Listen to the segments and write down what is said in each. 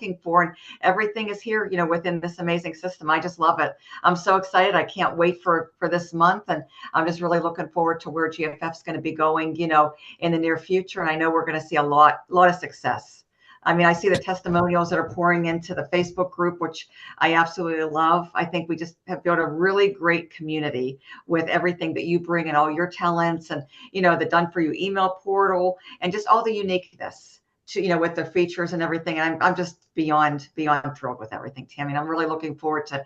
looking for, and everything is here, within this amazing system. I just love it. I'm so excited. I can't wait for this month, and I'm just really looking forward to where GFF is going to be going, in the near future. And I know we're going to see a lot of success. I mean, I see the testimonials that are pouring into the Facebook group, which I absolutely love. I think we just have built a really great community with everything that you bring and all your talents, and, the Done For You email portal, and just all the uniqueness to, with the features and everything. And I'm just beyond thrilled with everything, Tammy. And I'm really looking forward to,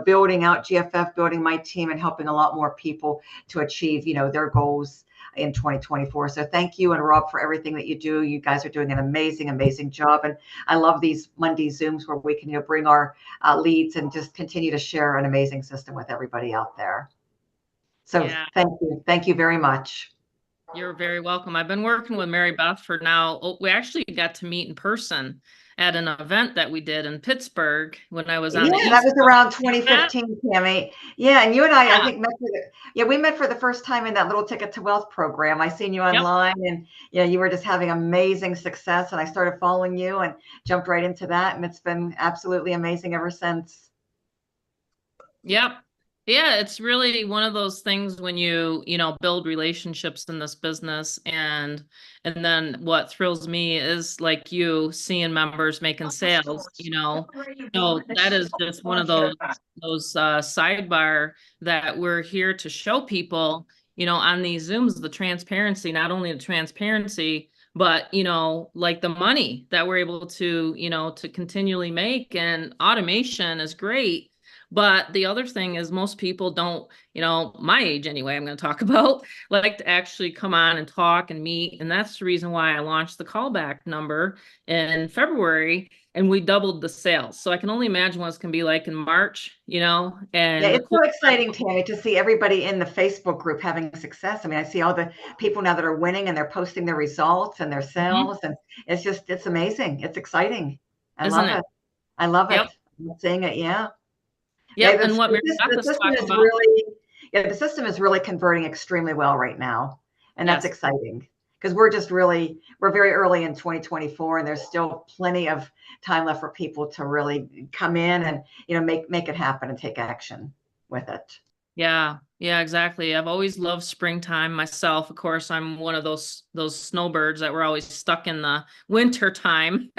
building out GFF, building my team, and helping a lot more people to achieve, their goals in 2024. So thank you and Rob for everything that you do. You guys are doing an amazing job. And I love these Monday Zooms where we can, bring our leads and just continue to share an amazing system with everybody out there. So yeah. Thank you very much. You're very welcome. I've been working with Mary Beth for now. We actually got to meet in person at an event that we did in Pittsburgh when I was on the East that was around 2015, Tammy. Yeah, and you and I think we met for the first time in that Little Ticket to Wealth program. I seen you online, and you were just having amazing success, and I started following you and jumped right into that, and it's been absolutely amazing ever since. Yep. Yeah, it's really one of those things when you build relationships in this business, and then what thrills me is like you seeing members making sales, so that is just one of those sidebar that we're here to show people, on these Zooms, the transparency, not only the transparency, but, like the money that we're able to, to continually make, and automation is great. But the other thing is most people don't, my age anyway, I'm going to talk about, like to actually come on and talk and meet. And that's the reason why I launched the callback number in February, and we doubled the sales. So I can only imagine what it's going to be like in March, and it's so exciting, Tammy, to see everybody in the Facebook group having success. I mean, I see all the people now that are winning, and they're posting their results and their sales. And it's amazing. It's exciting. I love it. I love it. I'm seeing it. Yeah. Yeah, and what the system is really converting extremely well right now, and that's exciting because we're very early in 2024, and there's still plenty of time left for people to really come in and make it happen and take action with it. Yeah, exactly. I've always loved springtime myself. Of course, I'm one of those snowbirds that were always stuck in the winter time.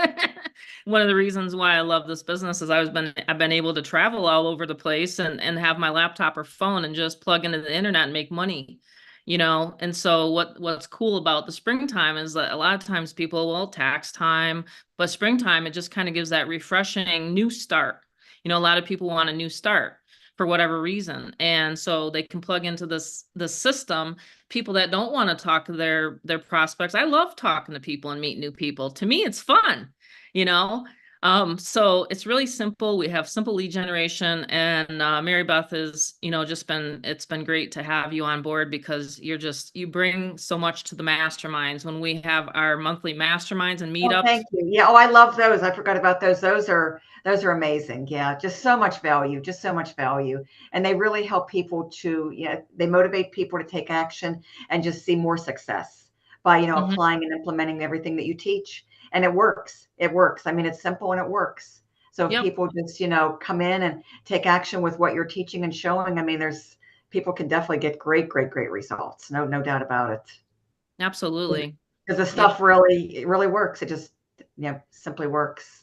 One of the reasons why I love this business is I've been able to travel all over the place and have my laptop or phone and just plug into the internet and make money. And so what's cool about the springtime is that a lot of times people, tax time, but springtime, it just kind of gives that refreshing new start. A lot of people want a new start for whatever reason. And so they can plug into the system. People that don't want to talk to their prospects. I love talking to people and meet new people. To me, it's fun, so it's really simple. We have simple lead generation, and Mary Beth is, it's been great to have you on board because you bring so much to the masterminds when we have our monthly masterminds and meetups. Thank you. Yeah. I love those. I forgot about those. Those are amazing. Yeah. Just so much value, and they really help people to, they motivate people to take action and just see more success by, applying and implementing everything that you teach. And it works. I mean, it's simple and it works. So if people just, come in and take action with what you're teaching and showing, I mean, people can definitely get great results. No doubt about it. Absolutely. Because the stuff really works. It just, simply works.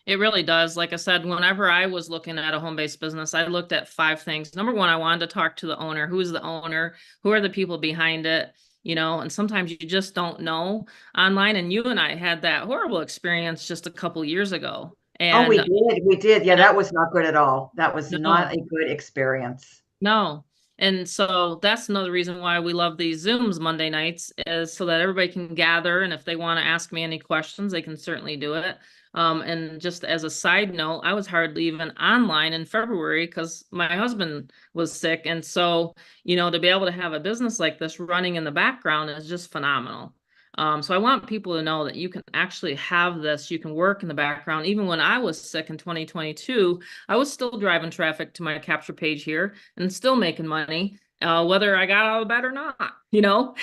It really does. Like I said, whenever I was looking at a home-based business, I looked at 5 things. Number 1, I wanted to talk to the owner. Who's the owner? Who are the people behind it? And sometimes you just don't know online. And you and I had that horrible experience just a couple years ago. And we did. Yeah, that was not good at all. That was not a good experience. No. And so that's another reason why we love these Zooms Monday nights, is so that everybody can gather. And if they want to ask me any questions, they can certainly do it. And just as a side note, I was hardly even online in February because my husband was sick. And so, to be able to have a business like this running in the background is just phenomenal. So I want people to know that you can actually have this, you can work in the background. Even when I was sick in 2022, I was still driving traffic to my capture page here and still making money. whether I got out of bed or not, you know?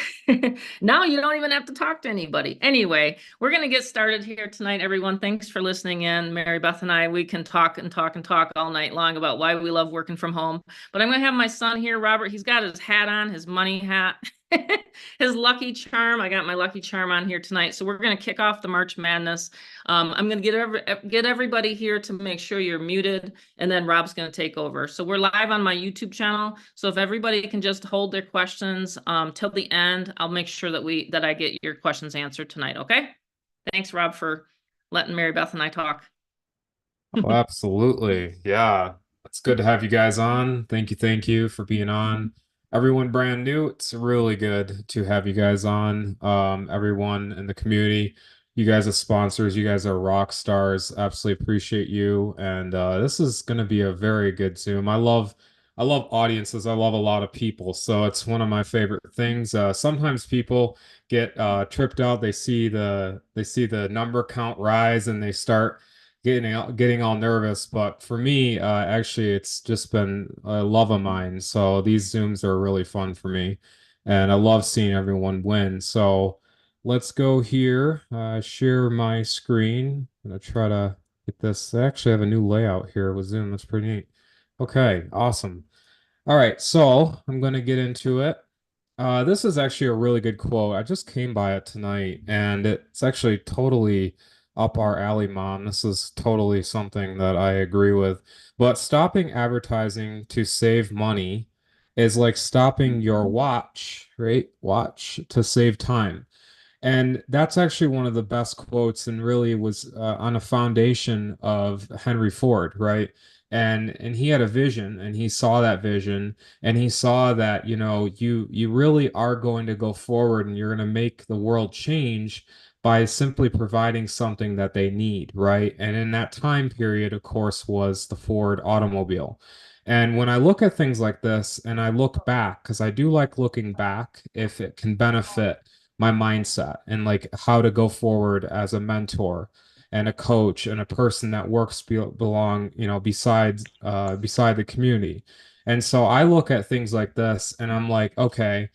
Now you don't even have to talk to anybody. Anyway, we're going to get started here tonight, everyone. Thanks for listening in. Mary Beth and I, we can talk and talk and talk all night long about why we love working from home. But I'm going to have my son here, Robert. He's got his hat on, his money hat, his lucky charm. I got my lucky charm on here tonight. So we're going to kick off the March Madness. I'm going to get everybody here to make sure you're muted, and then Rob's going to take over. So we're live on my YouTube channel. So if everybody can just hold their questions till the end, I'll make sure that I get your questions answered tonight. Okay. Thanks, Rob, for letting Mary Beth and I talk. Oh, absolutely. Yeah. It's good to have you guys on. Thank you for being on. Everyone brand new, it's really good to have you guys on. Everyone in the community, you guys are sponsors, you guys are rock stars. Absolutely appreciate you. And this is going to be a very good Zoom. I love audiences. I love a lot of people. So it's one of my favorite things. Sometimes people get tripped out. They see the number count rise and they start getting all nervous. But for me, actually, it's just been a love of mine. So these Zooms are really fun for me, and I love seeing everyone win. So let's go here. Share my screen. I'm gonna try to get this. I actually have a new layout here with Zoom. That's pretty neat. Okay, awesome. All right, so I'm gonna get into it. This is actually a really good quote. I just came by it tonight, and it's actually totally up our alley, Mom. This is totally something that I agree with. But stopping advertising to save money is like stopping your watch, right? Watch to save time. And that's actually one of the best quotes, and really was on a foundation of Henry Ford, right? And he had a vision, and he saw that vision, and he saw that, you know, you really are going to go forward, and you're going to make the world change by simply providing something that they need, right? And in that time period, of course, was the Ford automobile. And when I look at things like this, and I look back, because I do like looking back if it can benefit my mindset and like how to go forward as a mentor and a coach and a person that works belong, you know, beside the community. And so I look at things like this and I'm like, okay,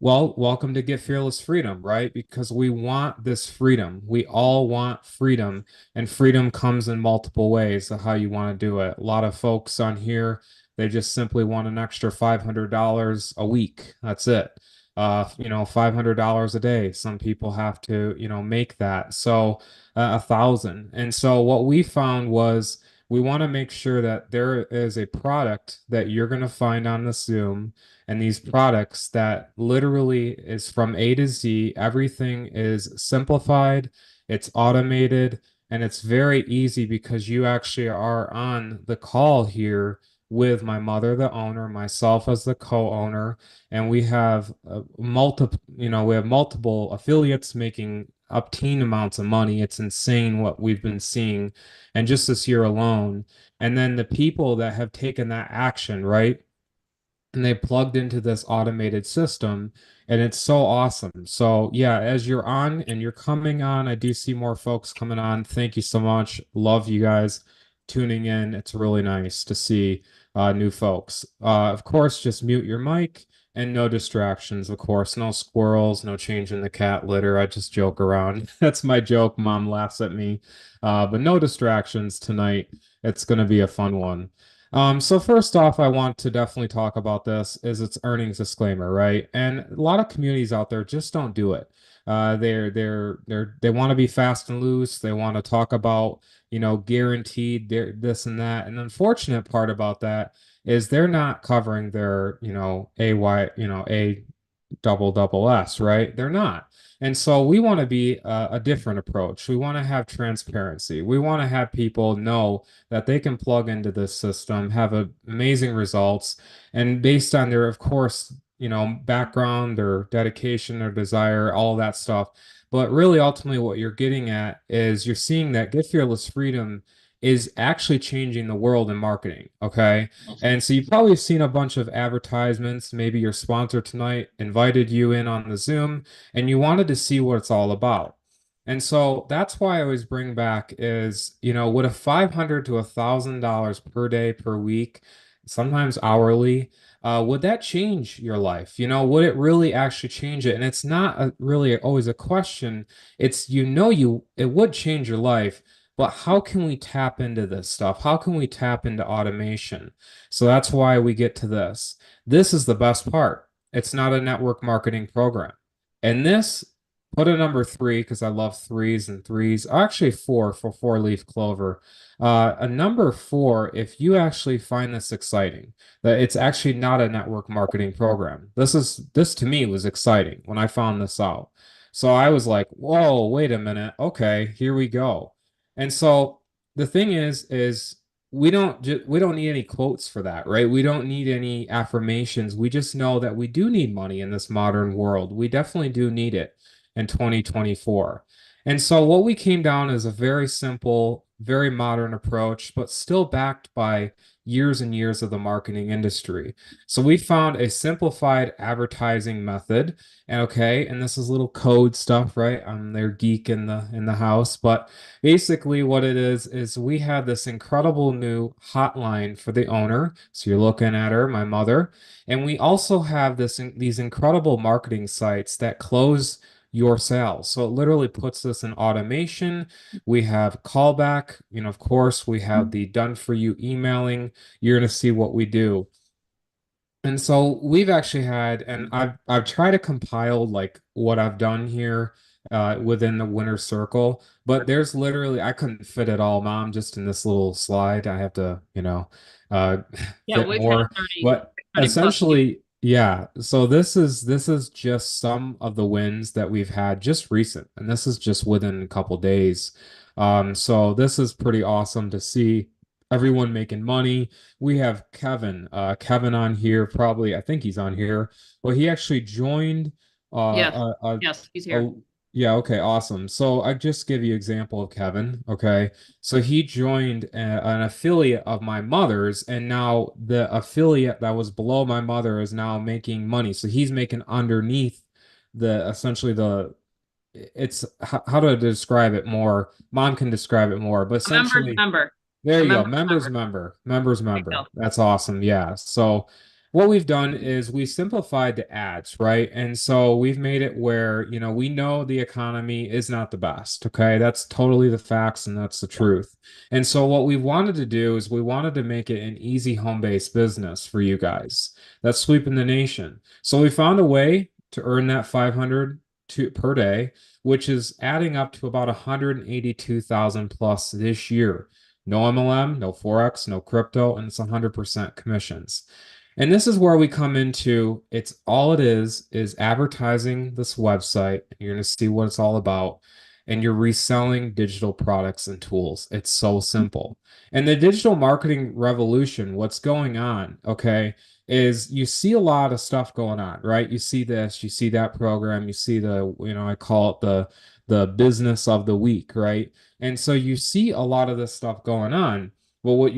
well, welcome to Get Fearless Freedom, right? Because we want this freedom. We all want freedom, and freedom comes in multiple ways of how you want to do it. A lot of folks on here, they just simply want an extra $500 a week. That's it. You know, $500 a day. Some people have to, you know, make that. So 1,000. And so what we found was we want to make sure that there is a product that you're going to find on the Zoom, and these products that literally is from A to Z. Everything is simplified, it's automated, and it's very easy because you actually are on the call here with my mother, the owner, myself as the co-owner, and we have we have multiple affiliates making obscene amounts of money. It's insane what we've been seeing, and just this year alone. And then the people that have taken that action, right? And they plugged into this automated system, and it's so awesome. So yeah, as you're on and you're coming on, I do see more folks coming on. Thank you so much. Love you guys tuning in. It's really nice to see new folks. Of course, just mute your mic and no distractions. Of course, no squirrels, no changing the cat litter. I just joke around. That's my joke. Mom laughs at me. But no distractions tonight. It's going to be a fun one. So first off, I want to definitely talk about this is its earnings disclaimer, right? And a lot of communities out there just don't do it. They want to be fast and loose. They want to talk about, you know, guaranteed this and that. And the unfortunate part about that is they're not covering their, you know, A double S, right? They're not. And so we want to be a different approach. We want to have transparency. We want to have people know that they can plug into this system, have amazing results, and based on their, of course, you know, background, their dedication, their desire, all that stuff. But really, ultimately, what you're getting at is you're seeing that Get Fearless Freedom is actually changing the world in marketing. Okay. And so you've probably seen a bunch of advertisements. Maybe your sponsor tonight invited you in on the Zoom and you wanted to see what it's all about. And so that's why I always bring back is, you know, with a $500 to $1,000 per day per week, sometimes hourly, would that change your life? You know, would it really actually change it? And it's not really always a question. It's, it would change your life, but how can we tap into this stuff? How can we tap into automation? So that's why we get to this. This is the best part. It's not a network marketing program. And this, put a number three, because I love threes and threes. Actually, four for four-leaf clover. A number four, if you actually find this exciting, that it's actually not a network marketing program. This to me was exciting when I found this out. So I was like, whoa, wait a minute. Okay, here we go. And so the thing is we don't need any quotes for that, right? We don't need any affirmations. We just know that we do need money in this modern world. We definitely do need it in 2024. And so what we came down is a very simple, very modern approach, but still backed by years and years of the marketing industry. So we found a simplified advertising method. And okay, and this is little code stuff, right? I'm their geek in the house, but basically what it is we have this incredible new hotline for the owner. So you're looking at her, my mother, and we also have these incredible marketing sites that close your sales. So it literally puts this in automation. We have callback, of course, we have the done for you emailing. You're going to see what we do. And so we've actually had, and I've tried to compile like what I've done here within the winner circle, but there's literally I couldn't fit it all, Mom, just in this little slide. I have to, uh Yeah, fit we've had more. 30, But 30 plus years. essentially, yeah. So this is just some of the wins that we've had just recent, and this is just within a couple days. So this is pretty awesome to see everyone making money. We have Kevin on here, probably, I think he's on here. Well, he actually joined Yes, a, yes, he's a here. yeah, okay, awesome. So I just give you example of Kevin, okay? So he joined an affiliate of my mother's, and now the affiliate that was below my mother is now making money. So he's making underneath the essentially the it's how to describe it more. Mom can describe it more, but A member's essentially member, there a you go. member's Members member. member. Members There you member. go. That's awesome. Yeah. So what we've done is we simplified the ads, right? And so we've made it where, we know the economy is not the best. Okay. That's totally the facts and that's the truth. And so what we wanted to do is we wanted to make it an easy home-based business for you guys. That's sweeping the nation. So we found a way to earn that 500 per day, which is adding up to about 182,000 plus this year. No MLM, no Forex, no crypto, and it's 100% commissions. And this is where we come into it's all it is advertising this website. You're going to see what it's all about. And you're reselling digital products and tools. It's so simple. And the digital marketing revolution, what's going on, okay, is you see a lot of stuff going on, right? You see this, you see that program, you see I call it the business of the week, right? And so you see a lot of this stuff going on. Well, what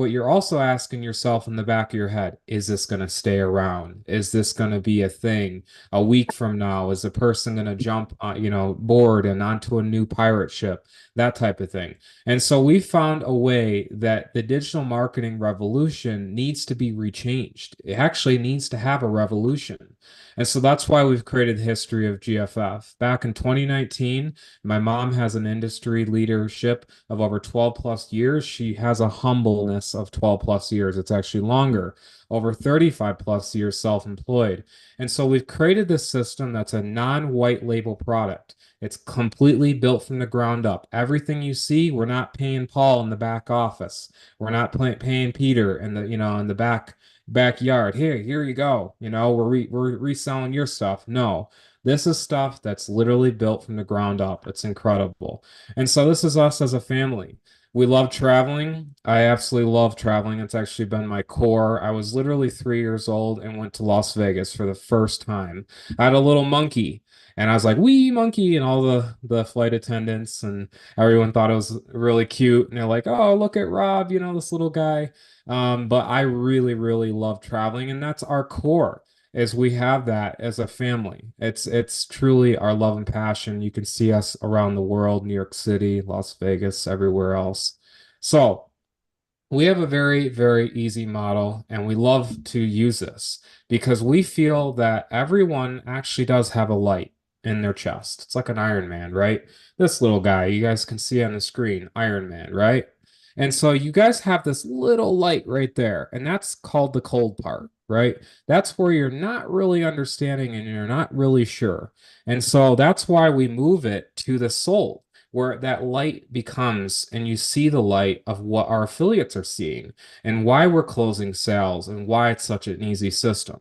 you're also asking yourself in the back of your head, is this going to stay around? Is this going to be a thing a week from now? Is the person going to jump, board and onto a new pirate ship? That type of thing. And so we found a way that the digital marketing revolution needs to be rechanged. It actually needs to have a revolution. And so that's why we've created the history of GFF. Back in 2019, my mom has an industry leadership of over 12 plus years. She has a humbleness of 12 plus years. It's actually longer, over 35 plus years self-employed. And so we've created this system that's a non-white label product. It's completely built from the ground up. Everything you see, we're not paying Paul in the back office. We're not paying Peter in the backyard. Here you go. We're reselling your stuff. No, this is stuff that's literally built from the ground up. It's incredible. And so this is us as a family. We love traveling. I absolutely love traveling. It's actually been my core. I was literally 3 years old and went to Las Vegas for the first time. I had a little monkey and I was like, wee monkey, and all the flight attendants and everyone thought it was really cute. And they're like, oh, look at Rob, this little guy. But I really, really love traveling, and that's our core is we have that as a family. It's truly our love and passion. You can see us around the world, New York City, Las Vegas, everywhere else. So We have a very, very easy model, and we love to use this because we feel that everyone actually does have a light in their chest. It's like an Iron Man, right? This little guy, you guys can see on the screen, Iron Man, right? And so you guys have this little light right there, and that's called the cold part, right? That's where you're not really understanding and you're not really sure. And so that's why we move it to the soul, where that light becomes, and you see the light of what our affiliates are seeing and why we're closing sales and why it's such an easy system.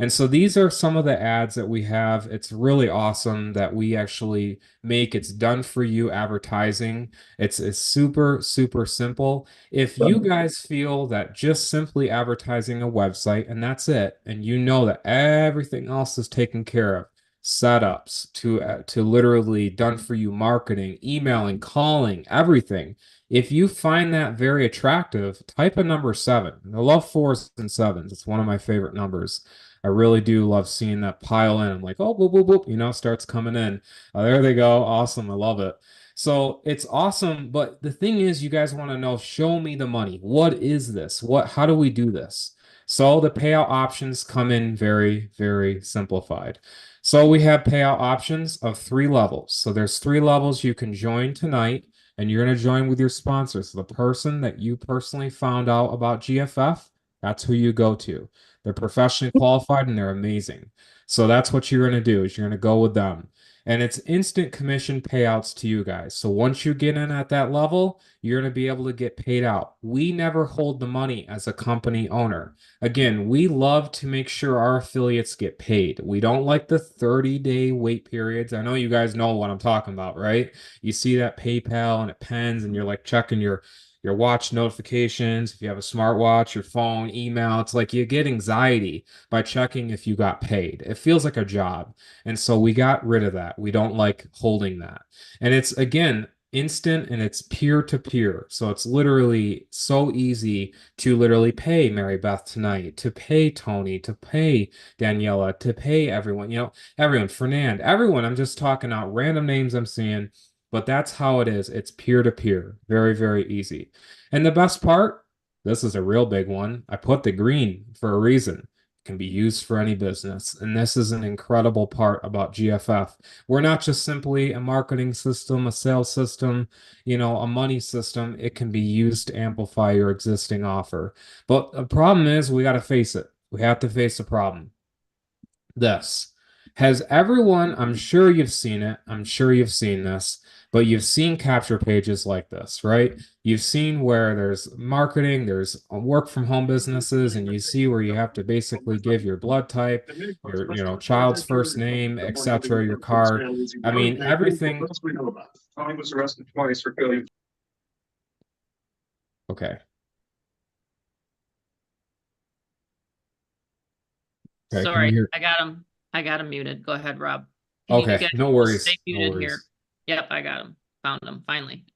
And so these are some of the ads that we have. It's really awesome that we actually make. It's done for you advertising. It's super, super simple. If you guys feel that just simply advertising a website and that's it, and you know that everything else is taken care of, setups to literally done for you marketing, emailing, calling, everything. If you find that very attractive, type a number 7. I love 4s and 7s. It's one of my favorite numbers. I really do love seeing that pile in. I'm like, oh, boop, boop, boop, starts coming in. There they go. Awesome. I love it. So it's awesome. But the thing is, you guys want to know, show me the money. What is this? How do we do this? So the payout options come in very, very simplified. So we have payout options of 3 levels. So there's 3 levels you can join tonight, and you're going to join with your sponsor. So the person that you personally found out about GFF, that's who you go to. They're professionally qualified and they're amazing. So that's what you're going to do, is you're going to go with them. And it's instant commission payouts to you guys. So once you get in at that level, you're going to be able to get paid out. We never hold the money as a company owner. Again, we love to make sure our affiliates get paid. We don't like the 30-day wait periods. I know you guys know what I'm talking about, right? You see that PayPal and it pens and you're like checking your watch notifications. If you have a smartwatch, your phone, email, it's like you get anxiety by checking if you got paid. It feels like a job. And so we got rid of that. We don't like holding that. And it's, again, instant and it's peer to peer. So it's literally so easy to literally pay Mary Beth tonight, to pay Tony, to pay Daniela, to pay everyone, everyone, Fernand, everyone. I'm just talking out random names I'm seeing, but that's how it is. It's peer to peer. Very, very easy. And the best part, this is a real big one. I put the green for a reason. Can be used for any business. And this is an incredible part about GFF. We're not just simply a marketing system, a sales system, a money system. It can be used to amplify your existing offer. But the problem is we got to face it. We have to face the problem. This. Has everyone, I'm sure you've seen it, I'm sure you've seen this, but you've seen capture pages like this, right? You've seen where there's marketing, there's work from home businesses, and you see where you have to basically give your blood type, your child's first name, etc., your card. I mean, everything. What else we know about? Tommy was arrested twice for failure. Okay. Okay, Sorry, I got him muted. Go ahead, Rob. Okay, no worries. Stay muted No worries. here. Yep, I got him. Found him finally.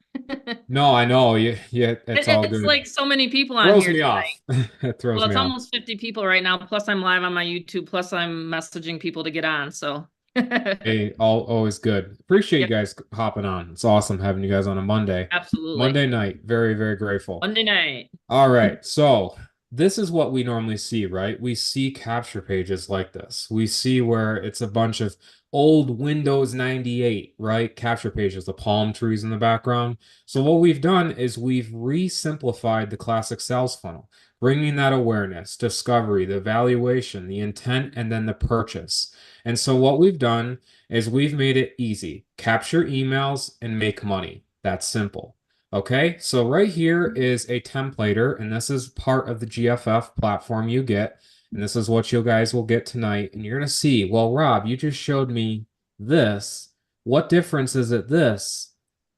No, I know. Yeah, it's all good. It's like so many people on Throws here me off. tonight. It throws Well, me it's off. almost 50 people right now. Plus, I'm live on my YouTube. Plus, I'm messaging people to get on. So, Hey, always good. Appreciate Yep. you guys hopping on. It's awesome having you guys on a Monday. absolutely. Monday night. Very, very grateful. Monday night. All right. So this is what we normally see, right? We see capture pages like this. We see where it's a bunch of old Windows 98, right? Capture pages, the palm trees in the background. So what we've done is we've re-simplified the classic sales funnel, bringing that awareness, discovery, the evaluation, the intent, and then the purchase. And so what we've done is we've made it easy. Capture emails and make money. That's simple. Okay, so right here is a templater, and this is part of the GFF platform you get, and this is what you guys will get tonight. And you're going to see, well, Rob, you just showed me this. What difference is it this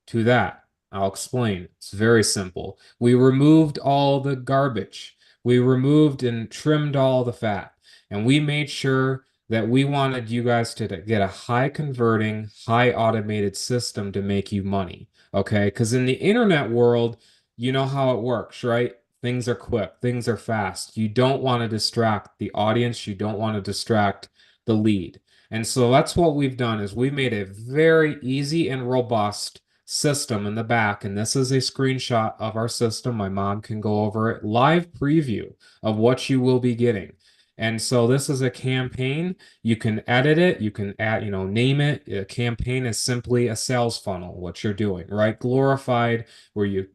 to that? I'll explain. It's very simple. We removed all the garbage. We removed and trimmed all the fat, and we made sure that we wanted you guys to get a high converting, high automated system to make you money. Okay, because in the internet world, you know how it works, right? Things are quick, things are fast. You don't want to distract the audience. You don't want to distract the lead. And so that's what we've done is we made a very easy and robust system in the back, and this is a screenshot of our system. My mom can go over it. Live preview of what you will be getting. And so this is a campaign. You can edit it. You can add, name it. A campaign is simply a sales funnel, what you're doing, right? Glorified, where you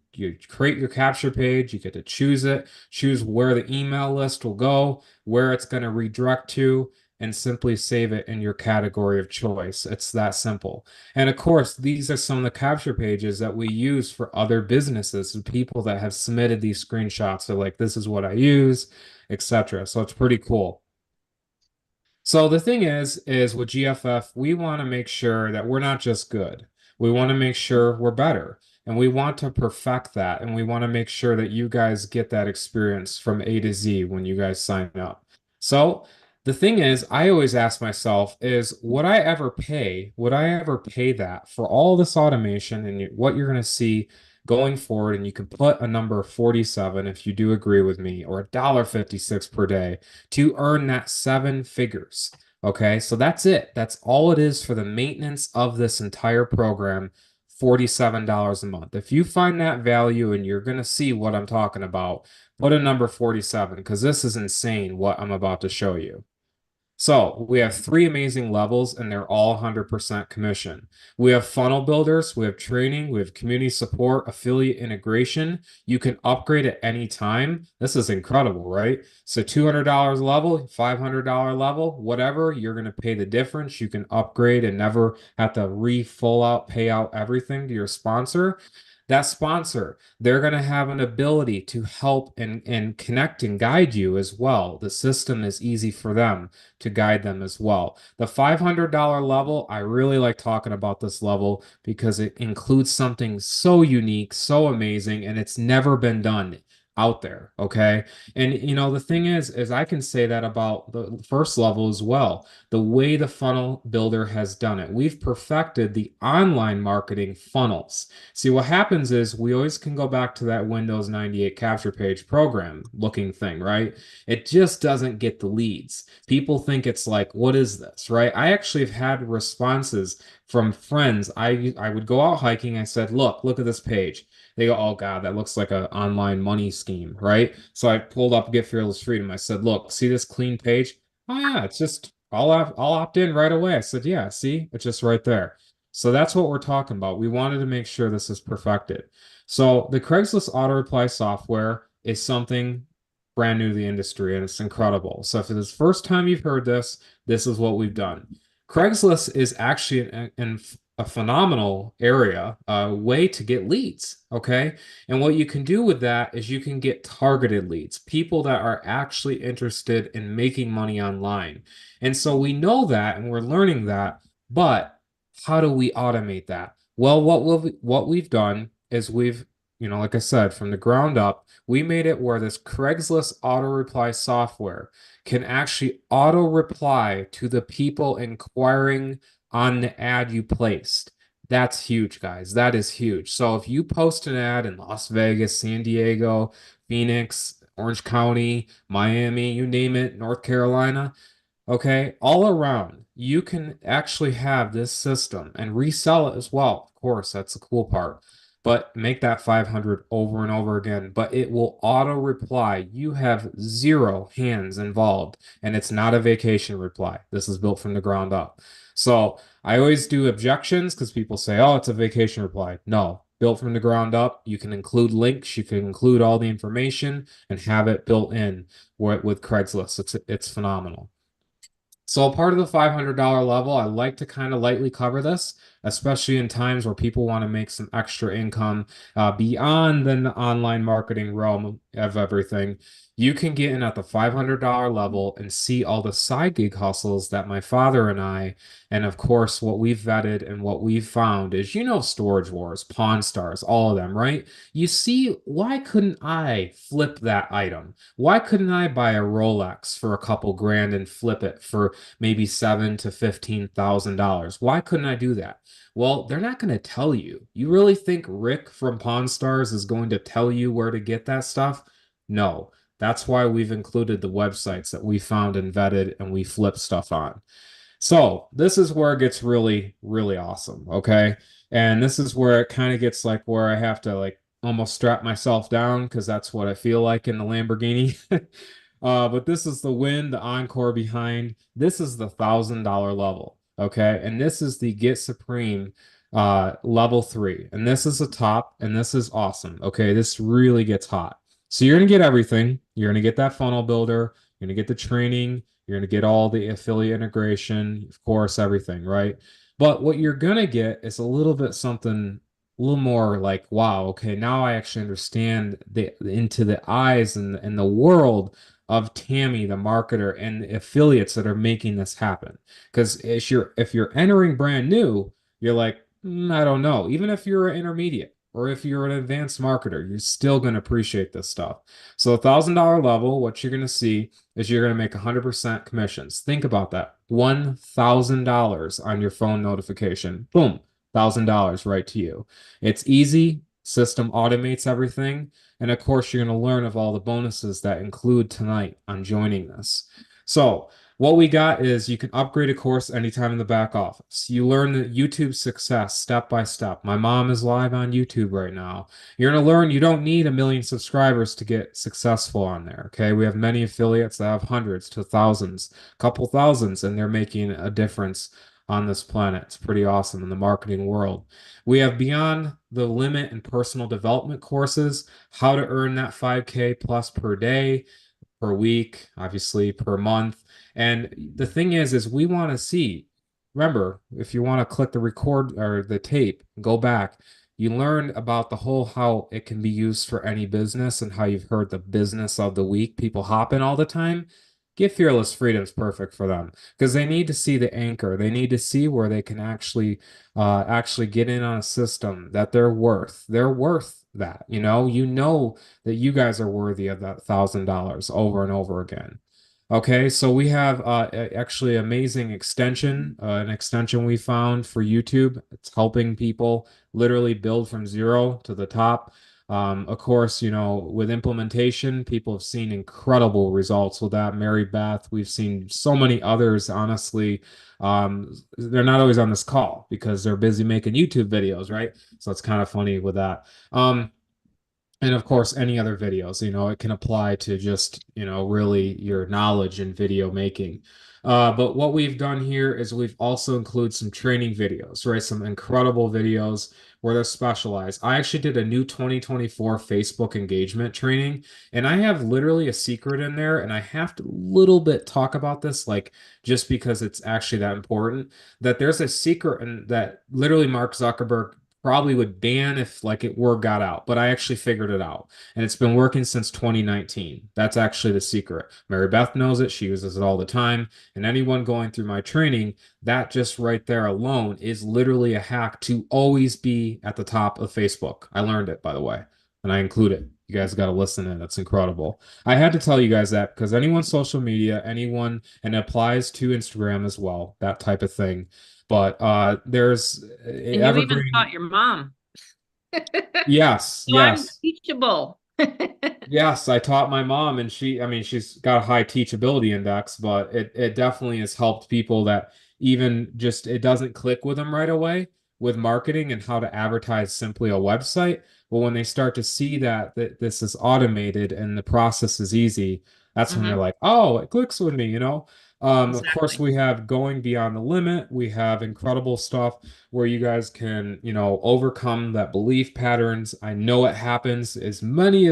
create your capture page. You get to choose it, choose where the email list will go, where it's going to redirect to, and simply save it in your category of choice. It's that simple. And of course, these are some of the capture pages that we use for other businesses, people that have submitted these screenshots. They're like, this is what I use, etc. So it's pretty cool. So the thing is with GFF, we want to make sure that we're not just good. We want to make sure we're better. And we want to perfect that. And we want to make sure that you guys get that experience from A to Z when you guys sign up. So the thing is, I always ask myself is, would I ever pay that for all this automation and what you're going to see going forward? And you can put a number 47 if you do agree with me, or $1.56 per day to earn that 7 figures. Okay, so that's it. That's all it is for the maintenance of this entire program. $47 a month. If you find that value and you're going to see what I'm talking about, put a number 47, because this is insane what I'm about to show you. So we have 3 amazing levels, and they're all 100% commission. We have funnel builders, we have training, we have community support, affiliate integration. You can upgrade at any time. This is incredible, right? So $200 level, $500 level, whatever, you're going to pay the difference. You can upgrade and never have to full out pay out everything to your sponsor. That sponsor, they're going to have an ability to help and connect and guide you as well. The system is easy for them to guide them as well. The $500 level, I really like talking about this level because it includes something so unique, so amazing, and it's never been done out there. Okay. And the thing is I can say that about the first level as well. The way the funnel builder has done it, we've perfected the online marketing funnels. See, what happens is we always can go back to that Windows 98 capture page program looking thing, right? It just doesn't get the leads. People think it's like, what is this, right? I actually have had responses from friends. I would go out hiking. I said, look at this page. They go, oh God, that looks like an online money scheme, right? So I pulled up Get Fearless Freedom. I said, look, see this clean page? Oh yeah, it's just, I'll opt in right away. I said, yeah, see, it's just right there. So that's what we're talking about. We wanted to make sure this is perfected. So the Craigslist auto reply software is something brand new to the industry, and it's incredible. So if it's the first time you've heard this, this is what we've done. Craigslist is actually a phenomenal area, way to get leads, okay? And what you can do with that is you can get targeted leads, people that are actually interested in making money online. And so we know that, and we're learning that, but how do we automate that? Well, what we've done is we've, like I said, from the ground up, we made it where this Craigslist auto reply software can actually auto reply to the people inquiring on the ad you placed. That's huge, guys. That is huge. So if you post an ad in Las Vegas, San Diego, Phoenix, Orange County, Miami, you name it, North Carolina, okay, all around, you can actually have this system and resell it as well. Of course, that's the cool part. But make that 500 over and over again, but it will auto reply. You have 0 hands involved, and it's not a vacation reply. This is built from the ground up. So I always do objections because people say, oh, it's a vacation reply. No, built from the ground up. You can include links. You can include all the information and have it built in with Craigslist. It's phenomenal. So part of the $500 level, I like to kind of lightly cover this, especially in times where people want to make some extra income beyond the online marketing realm of everything. You can get in at the $500 level and see all the side gig hustles that my father and I, and of course, what we've vetted and what we've found is, Storage Wars, Pawn Stars, all of them, right? You see, why couldn't I flip that item? Why couldn't I buy a Rolex for a couple grand and flip it for maybe $7,000 to $15,000? Why couldn't I do that? Well, they're not going to tell you. You really think Rick from Pawn Stars is going to tell you where to get that stuff? No. That's why we've included the websites that we found and vetted and we flip stuff on. So this is where it gets really, really awesome, okay? And this is where it kind of gets like where I have to like almost strap myself down because that's what I feel like in the Lamborghini. But this is the win, the encore behind. This is the $1,000 level. Okay. And this is the Get Supreme level 3. And this is the top, and this is awesome. Okay. This really gets hot. So you're gonna get everything. You're gonna get that funnel builder, you're gonna get the training, you're gonna get all the affiliate integration, of course, everything, right? But what you're gonna get is a little bit something a little more like, wow, okay, now I actually understand the into the eyes and the world of Tammy, the marketer, and the affiliates that are making this happen. Because if you're entering brand new, you're like, I don't know. Even if you're an intermediate or if you're an advanced marketer, you're still going to appreciate this stuff. So $1,000 level, what you're going to see is you're going to make 100% commissions. Think about that. $1,000 on your phone notification. Boom, $1,000 right to you. It's easy. System automates everything. And of course, you're going to learn of all the bonuses that include tonight on joining this. So what we got is you can upgrade a course anytime in the back office. You learn the YouTube success step by step. My mom is live on YouTube right now. You're going to learn you don't need 1 million subscribers to get successful on there. Okay. We have many affiliates that have hundreds to thousands, a couple thousands, and they're making a difference on this planet. It's pretty awesome in the marketing world. We have Beyond the Limit and personal development courses, how to earn that 5K plus per day, per week, obviously per month. And the thing is we want to see, remember, if you want to click the record or the tape, go back, you learn about the whole how it can be used for any business and how you've heard the business of the week. People hop in all the time. Get Fearless Freedoms perfect for them because they need to see the anchor. They need to see where they can actually get in on a system that they're worth. They're worth that. You know that you guys are worthy of that $1,000 over and over again. Okay, so we have actually amazing extension, an extension we found for YouTube. It's helping people literally build from zero to the top. Of course, with implementation, people have seen incredible results with that. Mary Beth, we've seen so many others, honestly. They're not always on this call because they're busy making YouTube videos, right? So it's kind of funny with that. And of course, any other videos, it can apply to just, really your knowledge in video making. But what we've done here is we've also included some training videos, right? Some incredible videos where they're specialized. I actually did a new 2024 Facebook engagement training, and I have literally a secret in there, and I have to little bit talk about this, like just because it's actually that important, that there's a secret and that literally Mark Zuckerberg probably would ban if word got out, but I actually figured it out, and it's been working since 2019. That's actually the secret. Mary Beth knows it. She uses it all the time, and anyone going through my training, that just right there alone is literally a hack to always be at the top of Facebook. I learned it, by the way, and I include it. You guys got to listen in. That's incredible. I had to tell you guys that because anyone's social media, and it applies to Instagram as well, that type of thing. But there's And you even taught your mom. Yes, So I'm yes. teachable. Yes, I taught my mom, and she's got a high teachability index, but it definitely has helped people that even just it doesn't click with them right away with marketing and how to advertise simply a website. But when they start to see that this is automated and the process is easy, that's when they're like, oh, it clicks with me, Of course, Exactly. we have Going Beyond the Limit. We have incredible stuff where you guys can, overcome that belief patterns. I know it happens as many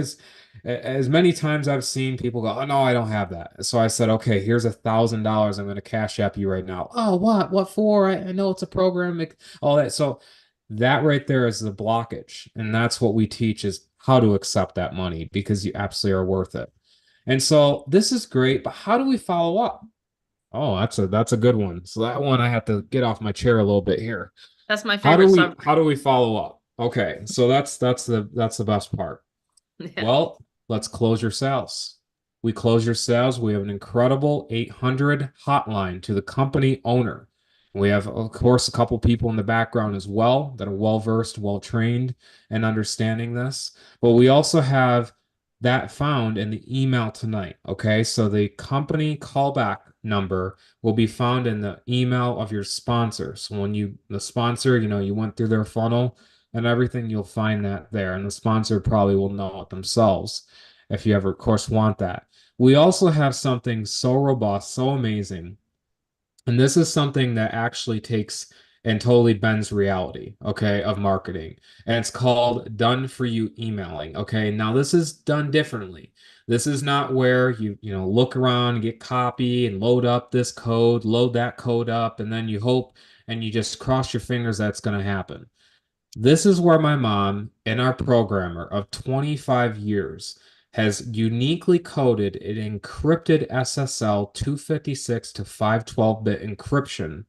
times I've seen people go, oh no, I don't have that. So I said, okay, here's $1,000. I'm going to cash app you right now. Oh, what? What for? I know it's a program, all that. So that right there is the blockage. And that's what we teach is how to accept that money because you absolutely are worth it. And so this is great, but how do we follow up? Oh, that's a good one. So that one I have to get off my chair a little bit here. That's my favorite subject. How do we follow up? Okay, so that's the best part. Yeah. Well, let's close your sales. We close your sales. We have an incredible 800 hotline to the company owner. We have, of course, a couple people in the background as well that are well-versed, well-trained and understanding this. But we also have that found in the email tonight. Okay, so the company callback number will be found in the email of your sponsor. So when the sponsor, you went through their funnel and everything, you'll find that there. And the sponsor probably will know it themselves if you ever, of course, want that. We also have something so robust, so amazing. And this is something that actually takes and totally bends reality, okay, of marketing. And it's called done for you emailing. Okay. Now this is done differently. This is not where you look around and get copy and load up this code, load that code up, and then you hope and you just cross your fingers that's going to happen. This is where my mom, and our programmer of 25 years, has uniquely coded an encrypted SSL 256 to 512-bit encryption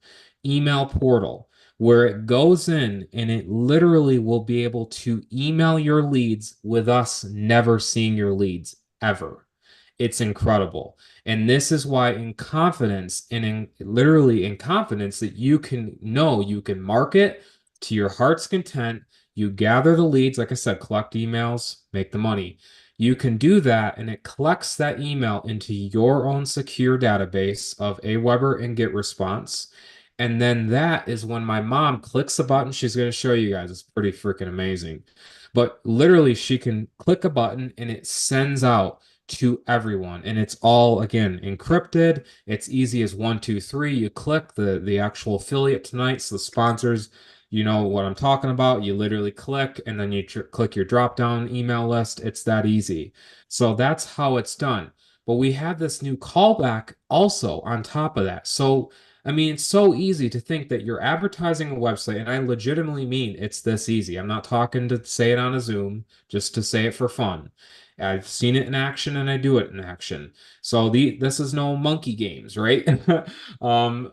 email portal where it goes in and it literally will be able to email your leads with us never seeing your leads ever. It's incredible. And this is why in confidence and literally in confidence that you can market to your heart's content. You gather the leads, like I said, collect emails, make the money. You can do that, and it collects that email into your own secure database of Aweber and GetResponse. And then that is when my mom clicks a button. She's going to show you guys. It's pretty freaking amazing. But literally, she can click a button and it sends out to everyone. And it's all, again, encrypted. It's easy as 1, 2, 3. You click the actual affiliate tonight. So the sponsors, you know what I'm talking about. You literally click and then you click your drop down email list. It's that easy. So that's how it's done. But we have this new callback also on top of that. So, I mean, it's so easy to think that you're advertising a website, and I legitimately mean it's this easy. I'm not talking to say it on a Zoom, just to say it for fun. I've seen it in action and I do it in action. So this is no monkey games, right?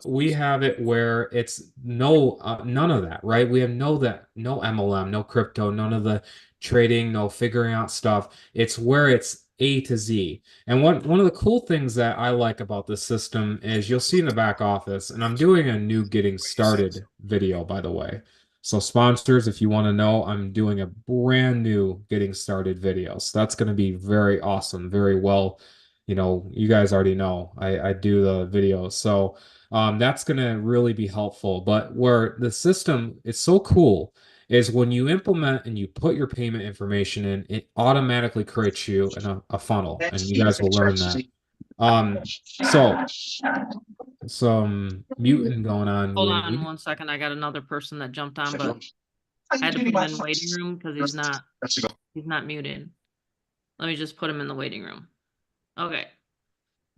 We have it where it's none of that, right? We have no MLM, no crypto, none of the trading, no figuring out stuff. It's where it's A to Z. And one of the cool things that I like about this system is you'll see in the back office, and I'm doing a new getting started video, by the way. So sponsors, if you want to know, I'm doing a brand new getting started video. So that's going to be very awesome, very well. You guys already know I do the videos. So that's going to really be helpful. But where the system is so cool is when you implement and you put your payment information in, it automatically creates you in a funnel, and you guys will learn that. So some muting going on. Hold on 1 second. I got another person that jumped on, but I had to put him in waiting room because he's not muted. Let me just put him in the waiting room. Okay.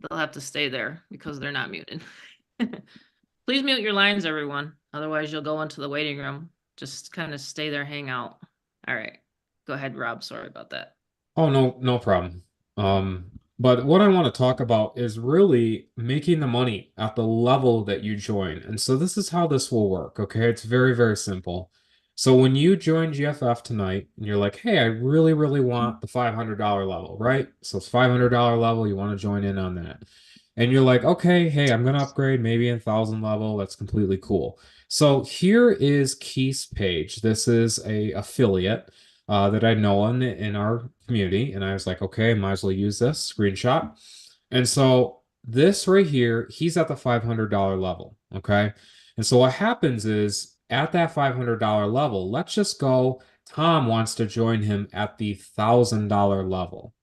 They'll have to stay there because they're not muted. Please mute your lines, everyone. Otherwise, you'll go into the waiting room. Just kind of stay there, hang out. All right. Go ahead, Rob. Sorry about that. Oh, no problem. But what I want to talk about is really making the money at the level that you join. And so this is how this will work, okay? It's very, very simple. So when you join GFF tonight and you're like, hey, I really, really want the $500 level, right? So it's $500 level, you want to join in on that. And you're like, okay, hey, I'm going to upgrade maybe a 1,000 level. That's completely cool. So here is Keith's page. This is a affiliate that I know in our community. And I was like, okay, might as well use this screenshot. And so this right here, he's at the $500 level. Okay. And so what happens is at that $500 level, let's just go, Tom wants to join him at the $1,000 level.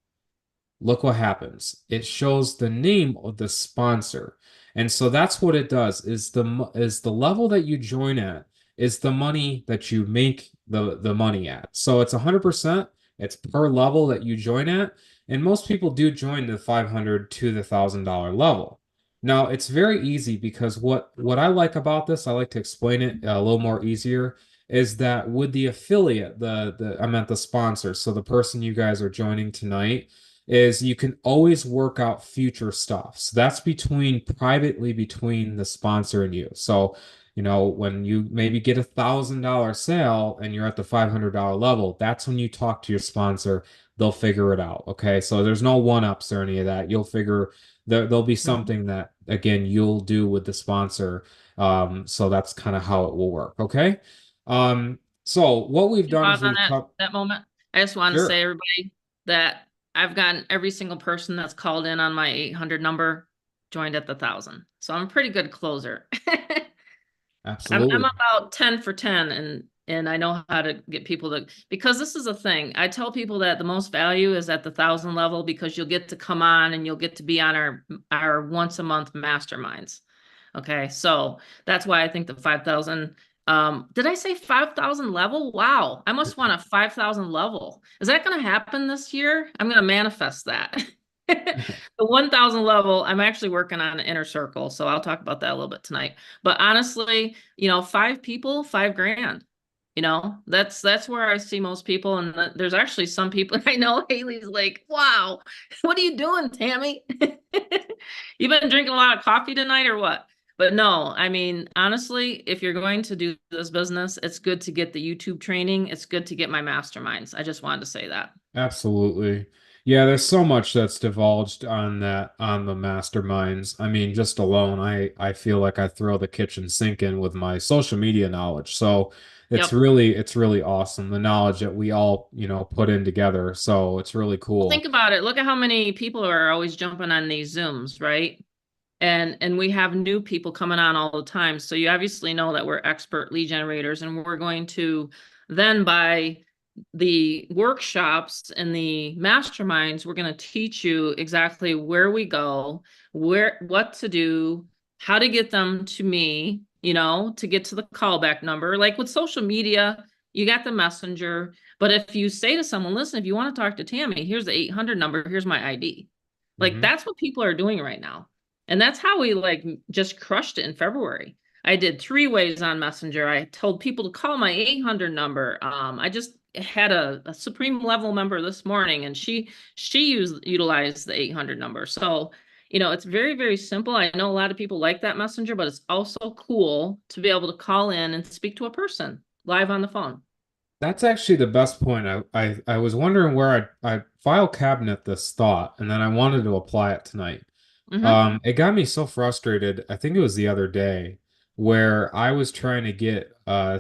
Look what happens. It shows the name of the sponsor. And so that's what it does is the level that you join at is the money that you make the money at. So it's 100%. It's per level that you join at. And most people do join the $500 to the $1,000 level. Now, it's very easy because what I like about this, I like to explain it a little more easier, is that with the affiliate, I meant the sponsor, so the person you guys are joining tonight, is you can always work out future stuff. So that's privately between the sponsor and you. So, when you maybe get a $1,000 sale and you're at the $500 level, that's when you talk to your sponsor. They'll figure it out. Okay. So there's no one-ups or any of that. There'll be something that, again, you'll do with the sponsor. So that's kind of how it will work. Okay. So what we've done is that moment, I just want to say, everybody, that I've gotten every single person that's called in on my 800 number joined at the 1,000. So I'm a pretty good closer. Absolutely. I'm about 10 for 10, and I know how to get people to, because this is a thing. I tell people that the most value is at the 1,000 level, because you'll get to come on and you'll get to be on our once a month masterminds. Okay, so that's why I think the 5,000. Did I say 5,000 level? Wow, I must want a 5,000 level. Is that going to happen this year? I'm going to manifest that. The 1,000 level, I'm actually working on an inner circle, so I'll talk about that a little bit tonight. But honestly, 5 people, $5,000. That's where I see most people, and there's actually some people I know. Haley's like, "Wow, what are you doing, Tammy? You been drinking a lot of coffee tonight, or what?" But no, I mean, honestly, if you're going to do this business, it's good to get the YouTube training. It's good to get my masterminds. I just wanted to say that. Absolutely. Yeah, there's so much that's divulged on the masterminds. I mean, just alone, I feel like I throw the kitchen sink in with my social media knowledge. So Yep. it's really awesome, the knowledge that we all, put in together. So it's really cool. Think about it. Look at how many people are always jumping on these Zooms, right? And we have new people coming on all the time. So you obviously know that we're expert lead generators, and we're going to then, by the workshops and the masterminds, we're going to teach you exactly where we go, what to do, how to get them to me, to get to the callback number. Like with social media, you got the messenger, but if you say to someone, listen, if you want to talk to Tammy, here's the 800 number, here's my ID. Like that's what people are doing right now. And that's how we just crushed it in February. I did 3 ways on Messenger. I told people to call my 800 number. I just had a supreme level member this morning, and she utilized the 800 number. So, it's very, very simple. I know a lot of people like that Messenger, but it's also cool to be able to call in and speak to a person live on the phone. That's actually the best point. I was wondering where I file cabinet this thought, and then I wanted to apply it tonight. It got me so frustrated. I think it was the other day where I was trying to get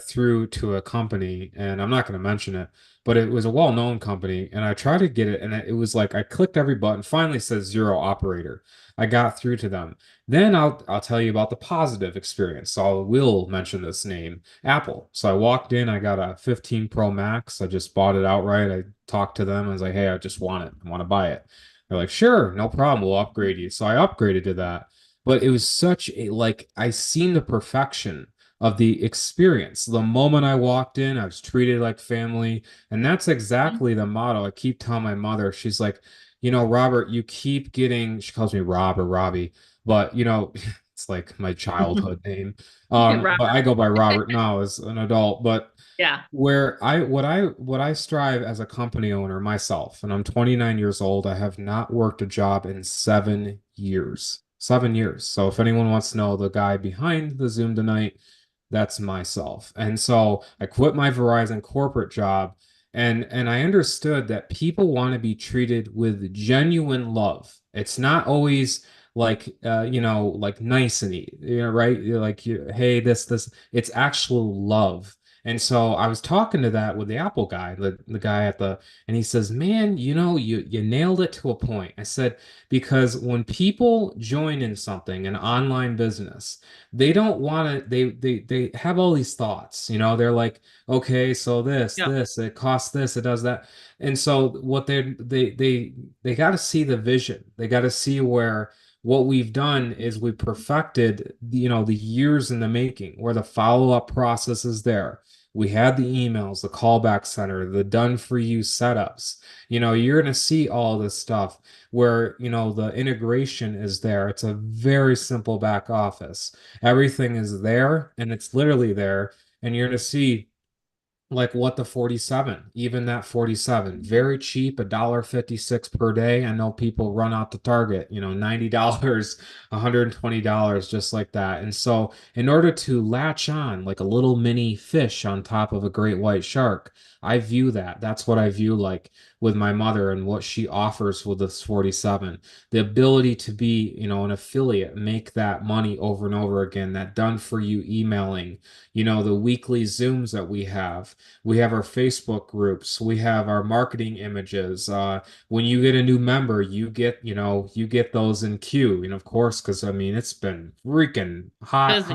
through to a company, and I'm not going to mention it, but it was a well-known company, and I tried to get it, and it was like I clicked every button. Finally, it says 0 operator. I got through to them. Then I'll tell you about the positive experience. So I will mention this name, Apple. So I walked in, I got a 15 Pro Max. I just bought it outright. I talked to them. I was like, hey, I just want it. I want to buy it. They're like, sure, no problem. We'll upgrade you. So I upgraded to that. But it was such a, I seen the perfection of the experience. The moment I walked in, I was treated like family. And that's exactly the motto. I keep telling my mother, she's like, Robert, you keep getting, she calls me Rob or Robbie, but it's like my childhood name. But I go by Robert now as an adult. But yeah, what I strive as a company owner myself, and I'm 29 years old, I have not worked a job in 7 years. 7 years. So if anyone wants to know the guy behind the Zoom tonight, that's myself. And so I quit my Verizon corporate job, and I understood that people want to be treated with genuine love. It's not always like like nice and right? You're like, hey, this, it's actual love. And so I was talking to that with the Apple guy, the guy and he says, man, you nailed it to a point. I said, because when people join in something, an online business, they don't want to, they have all these thoughts, they're like, okay, so this, it costs this, it does that. And so what they got to see the vision. They got to see where what we've done is we perfected, the years in the making, where the follow-up process is there. We had the emails, the callback center, the done for you setups. You're going to see all this stuff where, the integration is there. It's a very simple back office. Everything is there, and it's literally there. And you're going to see like what the 47, even that 47, very cheap, $1.56 per day. I know people run out to Target, $90, $120, just like that. And so in order to latch on like a little mini fish on top of a great white shark, I view that's what I view like with my mother and what she offers with this 47. The ability to be, an affiliate, make that money over and over again, that done for you emailing, the weekly Zooms that we have. We have our Facebook groups, we have our marketing images. When you get a new member, you get those in queue. And of course, because I mean, it's been freaking hot, Busy.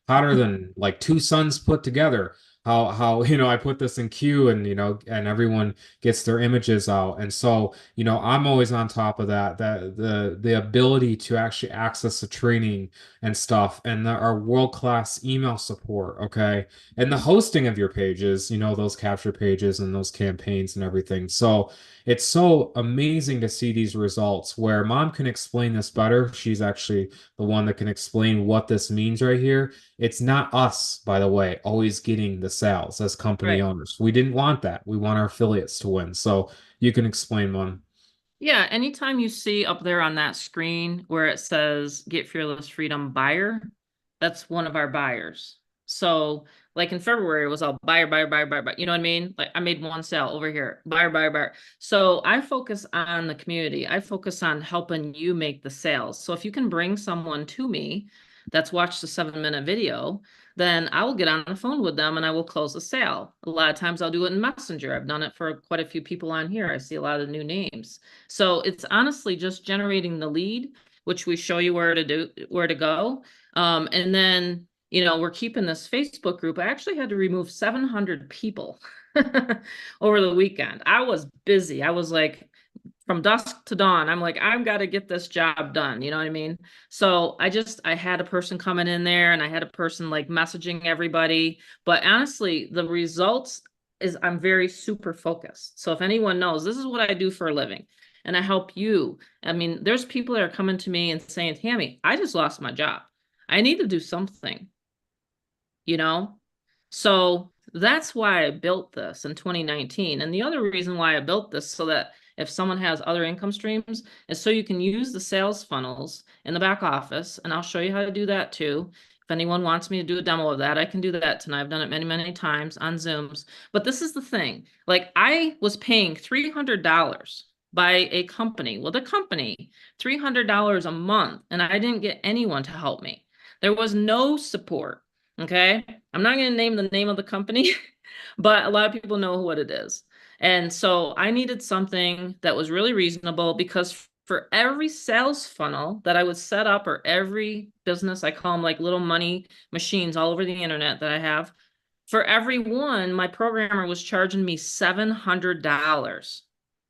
hotter than like two suns put together. How I put this in queue, and and everyone gets their images out. And so, I'm always on top of that the ability to actually access the training and stuff, and our world-class email support, okay, and the hosting of your pages, those capture pages and those campaigns and everything. So it's so amazing to see these results where mom can explain this better. She's actually the one that can explain what this means right here. It's not us, by the way, always getting the sales as company Right. owners. We didn't want that. We want our affiliates to win. So you can explain, Mom. Yeah, anytime you see up there on that screen where it says Get Fearless Freedom Buyer, that's one of our buyers. So like in February, it was all buyer, buyer, buyer, buyer, buyer. You know what I mean? Like I made one sale over here, buyer, buyer, buyer. So I focus on the community. I focus on helping you make the sales. So if you can bring someone to me that's watched the 7-minute video, then I will get on the phone with them and I will close the sale. A lot of times I'll do it in Messenger. I've done it for quite a few people on here. I see a lot of new names. So it's honestly just generating the lead, which we show you where to go. And then, we're keeping this Facebook group. I actually had to remove 700 people over the weekend. I was busy. I was like, from dusk to dawn, I'm like, I've got to get this job done. You know what I mean? So I had a person coming in there and I had a person like messaging everybody. But honestly, the results is I'm very super focused. So if anyone knows, this is what I do for a living and I help you. I mean, there's people that are coming to me and saying, Tammy, I just lost my job. I need to do something, So that's why I built this in 2019. And the other reason why I built this so that if someone has other income streams is so you can use the sales funnels in the back office. And I'll show you how to do that too. If anyone wants me to do a demo of that, I can do that tonight. I've done it many, many times on Zooms. But this is the thing. Like I was paying $300 by a company, $300 a month, and I didn't get anyone to help me. There was no support. Okay. I'm not going to name the name of the company, but a lot of people know what it is. And so I needed something that was really reasonable because for every sales funnel that I would set up or every business, I call them like little money machines all over the internet that I have, for every one, my programmer was charging me $700.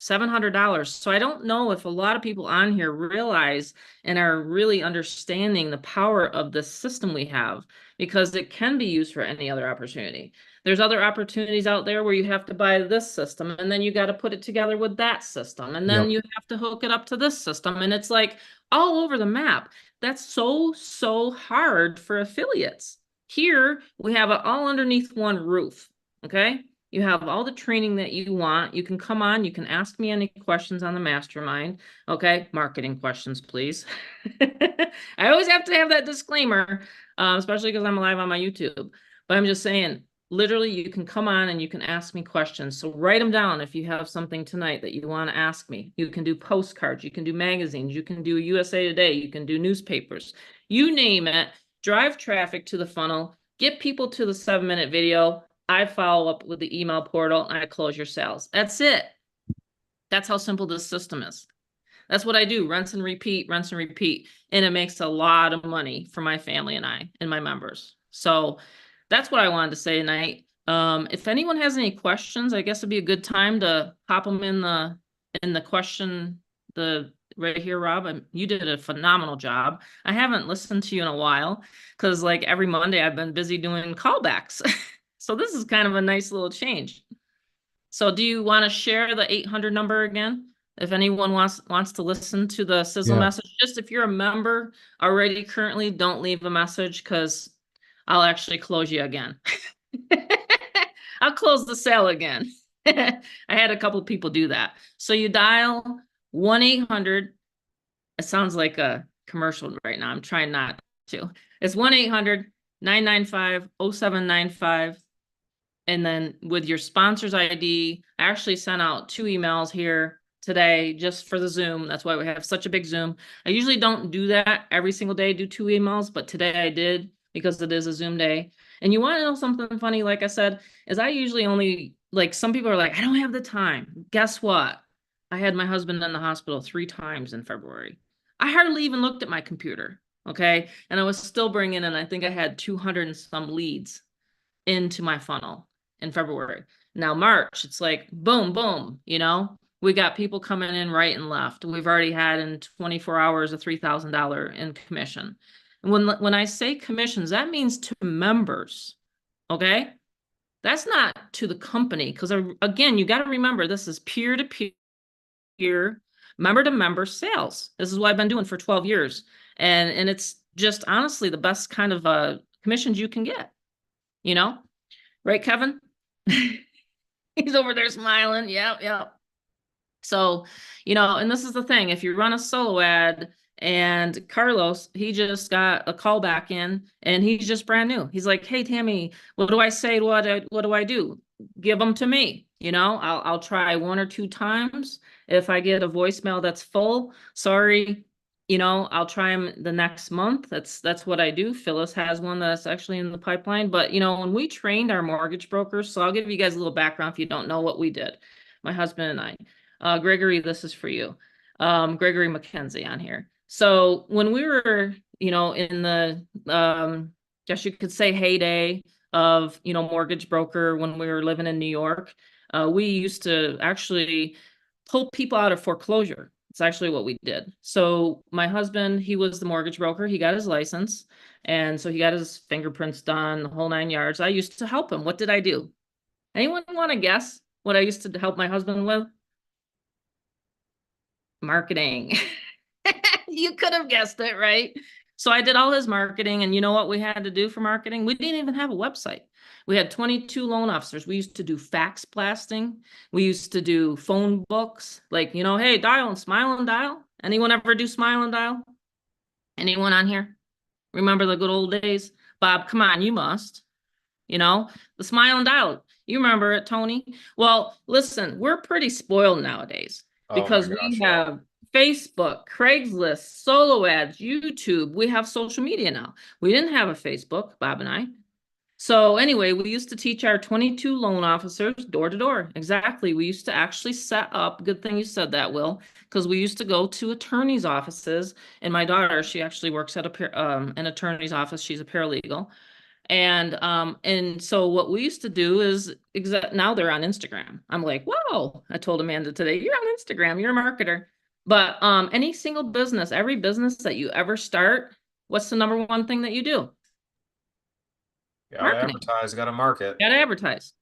$700. So I don't know if a lot of people on here realize and are really understanding the power of this system we have, because it can be used for any other opportunity. There's other opportunities out there where you have to buy this system and then you got to put it together with that system. And then you have to hook it up to this system. And it's like all over the map. That's so hard for affiliates. Here, we have it all underneath one roof. Okay. You have all the training that you want. You can come on, you can ask me any questions on the mastermind. Okay, marketing questions, please. I always have to have that disclaimer, especially because I'm live on my YouTube. But I'm just saying, literally, you can come on and you can ask me questions. So write them down if you have something tonight that you want to ask me. You can do postcards, you can do magazines, you can do USA Today, you can do newspapers. You name it, drive traffic to the funnel, get people to the 7-minute video. I follow up with the email portal and I close your sales. That's it. That's how simple this system is. That's what I do. Rinse and repeat, rinse and repeat. And it makes a lot of money for my family and I and my members. So that's what I wanted to say tonight. If anyone has any questions, I guess it'd be a good time to pop them in the question, right here, Rob. You did a phenomenal job. I haven't listened to you in a while because like every Monday I've been busy doing callbacks. So this is kind of a nice little change. So do you want to share the 800 number again? If anyone wants to listen to the sizzle message, just if you're a member already currently, don't leave a message because I'll actually close you again. I'll close the sale again. I had a couple people do that. So you dial 1-800. It sounds like a commercial right now. I'm trying not to. It's 1-800-995-0795. And then with your sponsor's ID, I actually sent out 2 emails here today just for the Zoom. That's why we have such a big Zoom. I usually don't do that every single day, do 2 emails, but today I did because it is a Zoom day. And you want to know something funny, like I said, is I usually only, like, some people are like, I don't have the time. Guess what? I had my husband in the hospital 3 times in February. I hardly even looked at my computer, okay? And I was still bringing in, I think I had 200 and some leads into my funnel in February. Now March, it's like boom, boom, we got people coming in right and left. We've already had in 24 hours a $3,000 in commission. And when I say commissions, that means to members, okay? That's not to the company, because again, you got to remember this is peer-to-peer, member-to-member sales. This is what I've been doing for 12 years. And it's just honestly the best kind of commissions you can get, right, Kevin? He's over there smiling. Yeah. So, and this is the thing, if you run a solo ad, and Carlos, he just got a call back in and he's just brand new. He's like, hey, Tammy, what do I say? What do I do? Give them to me. I'll try 1 or 2 times. If I get a voicemail that's full, sorry, I'll try them the next month. That's what I do. Phyllis has one that's actually in the pipeline. But, when we trained our mortgage brokers, so I'll give you guys a little background if you don't know what we did, my husband and I. Gregory, this is for you. Gregory McKenzie on here. So when we were, in the, guess you could say heyday of, mortgage broker, when we were living in New York, we used to actually pull people out of foreclosure. It's actually what we did. So my husband, he was the mortgage broker. He got his license. And so he got his fingerprints done, the whole 9 yards. I used to help him. What did I do? Anyone want to guess what I used to help my husband with? Marketing. You could have guessed it, right? So I did all his marketing, and you know what we had to do for marketing? We didn't even have a website. We had 22 loan officers. We used to do fax blasting. We used to do phone books, like, hey, dial and smile and dial. Anyone ever do smile and dial? Anyone on here? Remember the good old days? Bob, come on, you must. The smile and dial. You remember it, Tony? Well, listen, we're pretty spoiled nowadays because we have Facebook, Craigslist, solo ads, YouTube. We have social media now. We didn't have a Facebook, Bob and I. So anyway, we used to teach our 22 loan officers door to door. Exactly. We used to actually set up, good thing you said that, Will, because we used to go to attorneys' offices. And my daughter, she actually works at an attorney's office. She's a paralegal. And so what we used to do is now they're on Instagram. I'm like, wow. I told Amanda today, you're on Instagram, you're a marketer. But any single business, every business that you ever start, what's the number one thing that you do? Gotta advertise, gotta market. Gotta advertise.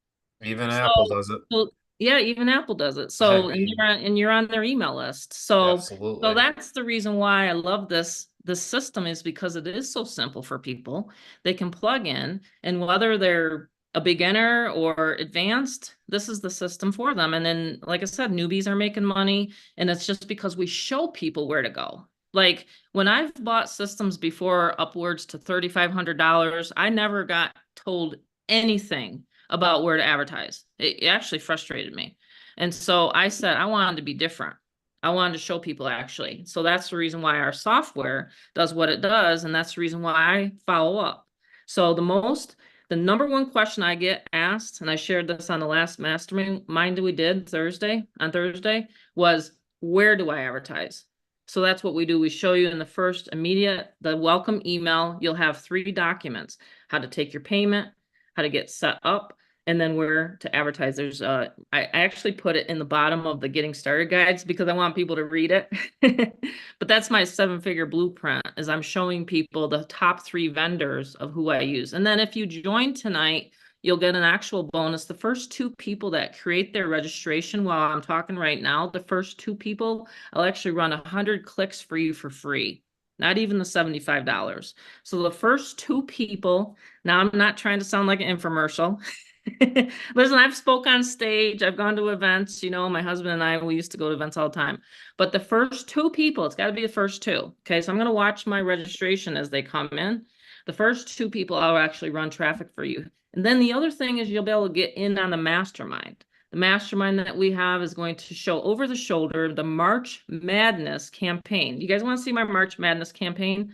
Even Apple does it. So, yeah, even Apple does it. So and you're on their email list. So absolutely. So that's the reason why I love this system, is because it is so simple for people. They can plug in, and whether they're a beginner or advanced, this is the system for them. And then, like I said, newbies are making money, and it's just because we show people where to go. Like when I've bought systems before upwards to $3,500, I never got told anything about where to advertise. It actually frustrated me. And so I said, I wanted to be different. I wanted to show people actually. So that's the reason why our software does what it does. And that's the reason why I follow up. So the number one question I get asked, and I shared this on the last mastermind we did on Thursday, was where do I advertise? So that's what we do. We show you in the first the welcome email, you'll have 3 documents: how to take your payment, how to get set up, and then where to advertise. There's I actually put it in the bottom of the getting started guides because I want people to read it. But that's my 7-figure blueprint, is I'm showing people the top 3 vendors of who I use. And then if you join tonight, you'll get an actual bonus. The first 2 people that create their registration while I'm talking right now, the first 2 people, I'll actually run 100 clicks for you for free. Not even the $75. So the first 2 people, now I'm not trying to sound like an infomercial. Listen, I've spoke on stage. I've gone to events, my husband and I, we used to go to events all the time. But the first 2 people, it's got to be the first 2. Okay, so I'm going to watch my registration as they come in. The first 2 people I'll actually run traffic for you. And then the other thing is you'll be able to get in on the mastermind. The mastermind that we have is going to show over the shoulder the March Madness campaign. You guys want to see my March Madness campaign?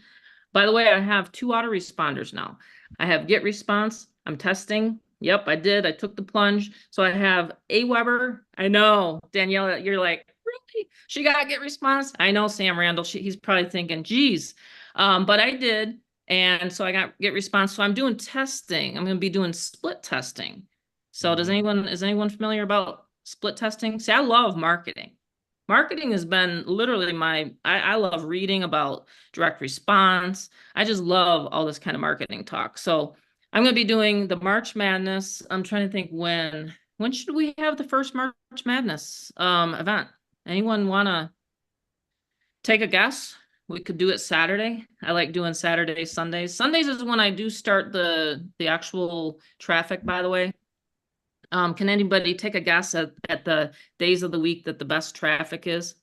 By the way, I have 2 autoresponders now. I have Get Response. I'm testing. Yep, I did. I took the plunge. So I have AWeber. I know, Danielle, you're like, really? She got Get Response? I know, Sam Randall. He's probably thinking, geez. But I did. And so I got Get Response. So I'm doing testing. I'm going to be doing split testing. So is anyone familiar about split testing? See, I love marketing. Marketing has been literally I love reading about direct response. I just love all this kind of marketing talk. So I'm going to be doing the March Madness. I'm trying to think when should we have the first March Madness event? Anyone want to take a guess? We could do it Saturday. I like doing Saturdays, Sundays. Sundays is when I do start the actual traffic, by the way. Can anybody take a guess at the days of the week that the best traffic is?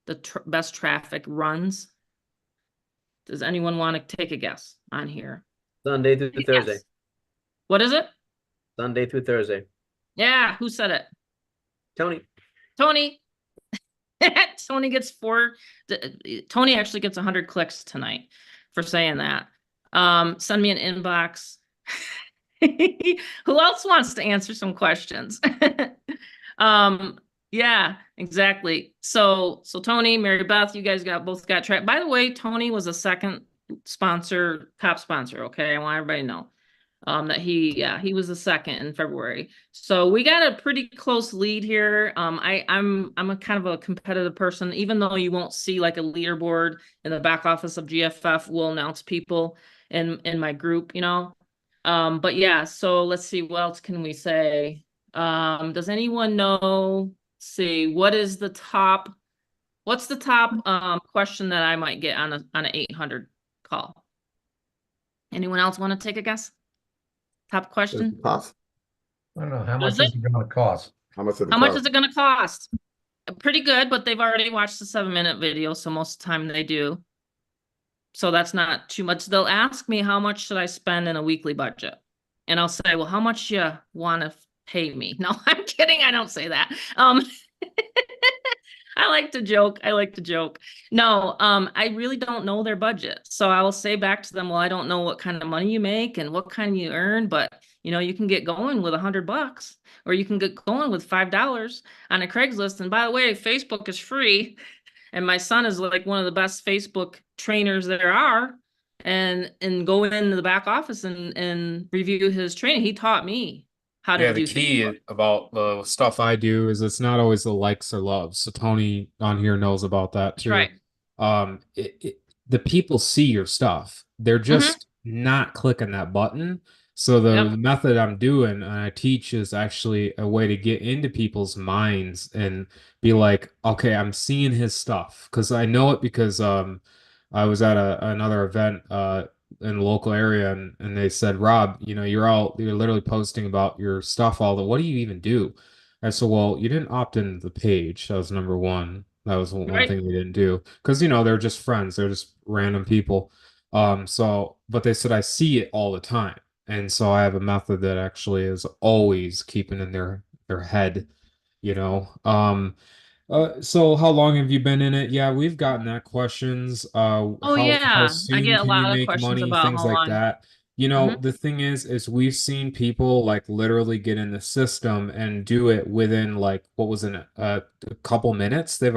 The best traffic runs? Does anyone want to take a guess on here? Sunday through Thursday. Yes. What is it? Sunday through Thursday. Yeah, who said it? Tony. Tony. Tony gets Tony actually gets 100 clicks tonight for saying that. Send me an inbox. Who else wants to answer some questions? Yeah, exactly. So Tony, Mary Beth, you guys both got track. By the way, Tony was a second sponsor, top sponsor. Okay, I want everybody to know that he was the second in February. So we got a pretty close lead here. I'm a kind of a competitive person, even though you won't see like a leaderboard in the back office of GFF. We'll announce people in my group, you know. But yeah, so let's see, what else can we say? Does anyone know, let's see, what's the top question that I might get on an 800 call? Anyone else want to take a guess? Top question? Cost? I don't know. How much is it going to cost? How much? How much is it going to cost? Pretty good, but they've already watched the 7-minute video, so most of the time they do. So that's not too much. They'll ask me, how much should I spend in a weekly budget? And I'll say, well, how much you want to pay me? No, I'm kidding. I don't say that. I like to joke. No, I really don't know their budget. So I will say back to them, well, I don't know what kind of money you make and what kind you earn, but you know, you can get going with $100 or you can get going with $5 on a Craigslist. And by the way, Facebook is free. And my son is like one of the best Facebook trainers there are. And go into the back office and review his training. He taught me how to do the key Facebook. about the stuff I do is it's not always the likes or loves. So Tony on here knows about that too. Right. The people see your stuff. They're just not clicking that button. So the method I'm doing and I teach is actually a way to get into people's minds and be like, okay, I'm seeing his stuff because I know it because I was at another event in the local area and they said, Rob, you know, you're literally posting about your stuff what do you even do? I said, well, you didn't opt into the page. That was number one. That was one thing we didn't do because, you know, they're just friends. They're just random people. But they said, I see it all the time. And so I have a method that actually is always keeping in their head, you know. So how long have you been in it? Yeah, we've gotten that questions. How I soon get a can lot you of make questions money, about things how like long. that. You know, the thing is we've seen people like literally get in the system and do it within like what was in a couple minutes. They've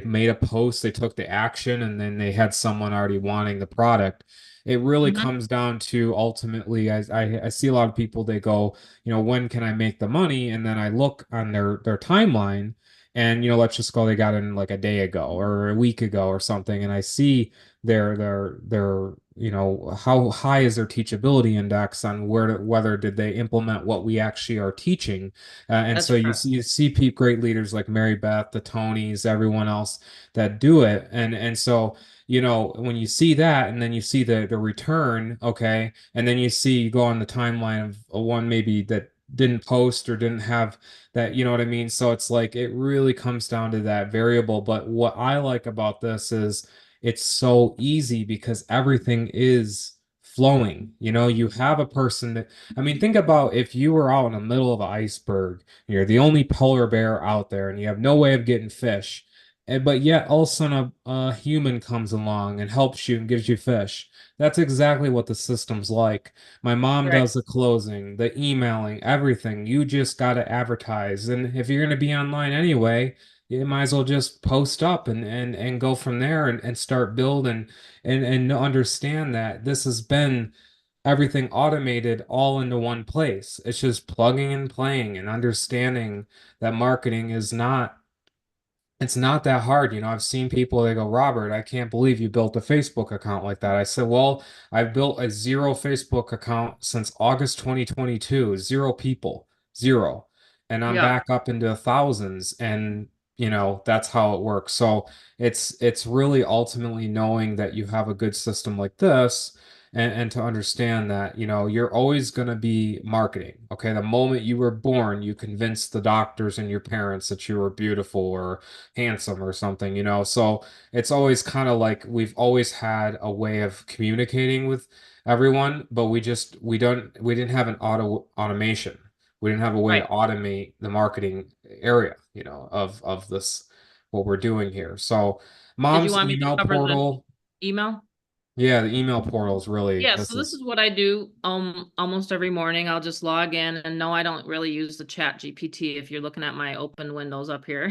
made a post, they took the action, and then they had someone already wanting the product. It really comes down to ultimately, I see a lot of people, they go, you know, when can I make the money? And then I look on their timeline and, you know, let's just go, they got in like a day ago or a week ago or something. And I see their you know, how high is their teachability index on whether did they implement what we actually are teaching. And That's so true. you see great leaders like Mary Beth, the Tonys, everyone else that do it. And so, you know, when you see that and then you see the return, okay, and then you go on the timeline of one maybe that didn't post or didn't have that, you know what I mean? So it's like it really comes down to that variable. But what I like about this is it's so easy because everything is flowing. You know, you have a person that, I mean, think about if you were out in the middle of an iceberg, and you're the only polar bear out there, and you have no way of getting fish, and but yet all of a sudden a human comes along and helps you and gives you fish. That's exactly what the system's like. My mom Right. does the closing, the emailing, everything. You just got to advertise. And if you're going to be online anyway, you might as well just post up and go from there and start building and understand that this has been everything automated all into one place. It's just plugging and playing and understanding that marketing is not it's not that hard. You know, I've seen people, they go, Robert, I can't believe you built a Facebook account like that. I said, well, I've built a zero Facebook account since August 2022, zero people, zero. And I'm Yeah. back up into thousands. And, you know, that's how it works. So it's really ultimately knowing that you have a good system like this and to understand that, you know, you're always going to be marketing. Okay. The moment you were born, you convinced the doctors and your parents that you were beautiful or handsome or something, you know. So it's always kind of like we've always had a way of communicating with everyone, but we didn't have an automation. We didn't have a way to Right. automate the marketing area, you know, of this what we're doing here. So Did you mom's want me to email cover the portal, email? yeah, the email portal is really Yeah, so this is what I do almost every morning. I'll just log in, and no, I don't really use the Chat GPT if you're looking at my open windows up here.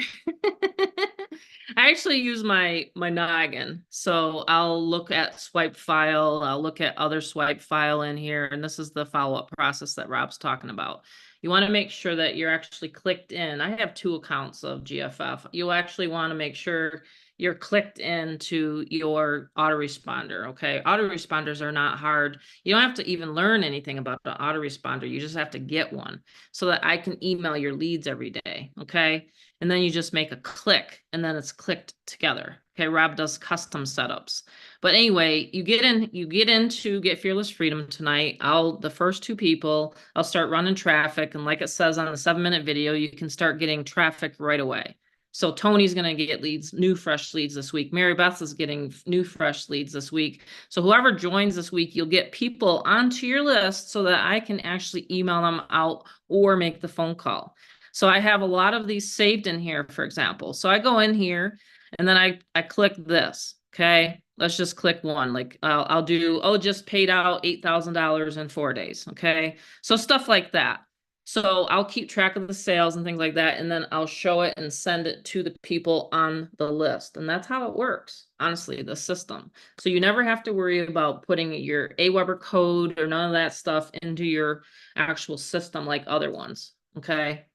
I actually use my noggin. So I'll look at swipe file, I'll look at other swipe file in here, and this is the follow-up process that Rob's talking about. You want to make sure that you're actually clicked in. I have 2 accounts of GFF. You'll actually want to make sure you're clicked into your autoresponder. Okay. Autoresponders are not hard. You don't have to even learn anything about the autoresponder. You just have to get one so that I can email your leads every day. Okay. And then you just make a click and then it's clicked together. Okay. Rob does custom setups. But anyway, you get into Get Fearless Freedom tonight. The first 2 people, I'll start running traffic. And like it says on the 7-minute video, you can start getting traffic right away. So Tony's going to get leads, new fresh leads this week. Mary Beth is getting new fresh leads this week. So whoever joins this week, you'll get people onto your list so that I can actually email them out or make the phone call. So I have a lot of these saved in here, for example. So I go in here and then I click this. Okay. Let's just click one. Like I'll do, just paid out $8,000 in 4 days. Okay. So stuff like that. So I'll keep track of the sales and things like that, and then I'll show it and send it to the people on the list. And that's how it works, honestly, the system. So you never have to worry about putting your Aweber code or none of that stuff into your actual system like other ones, okay?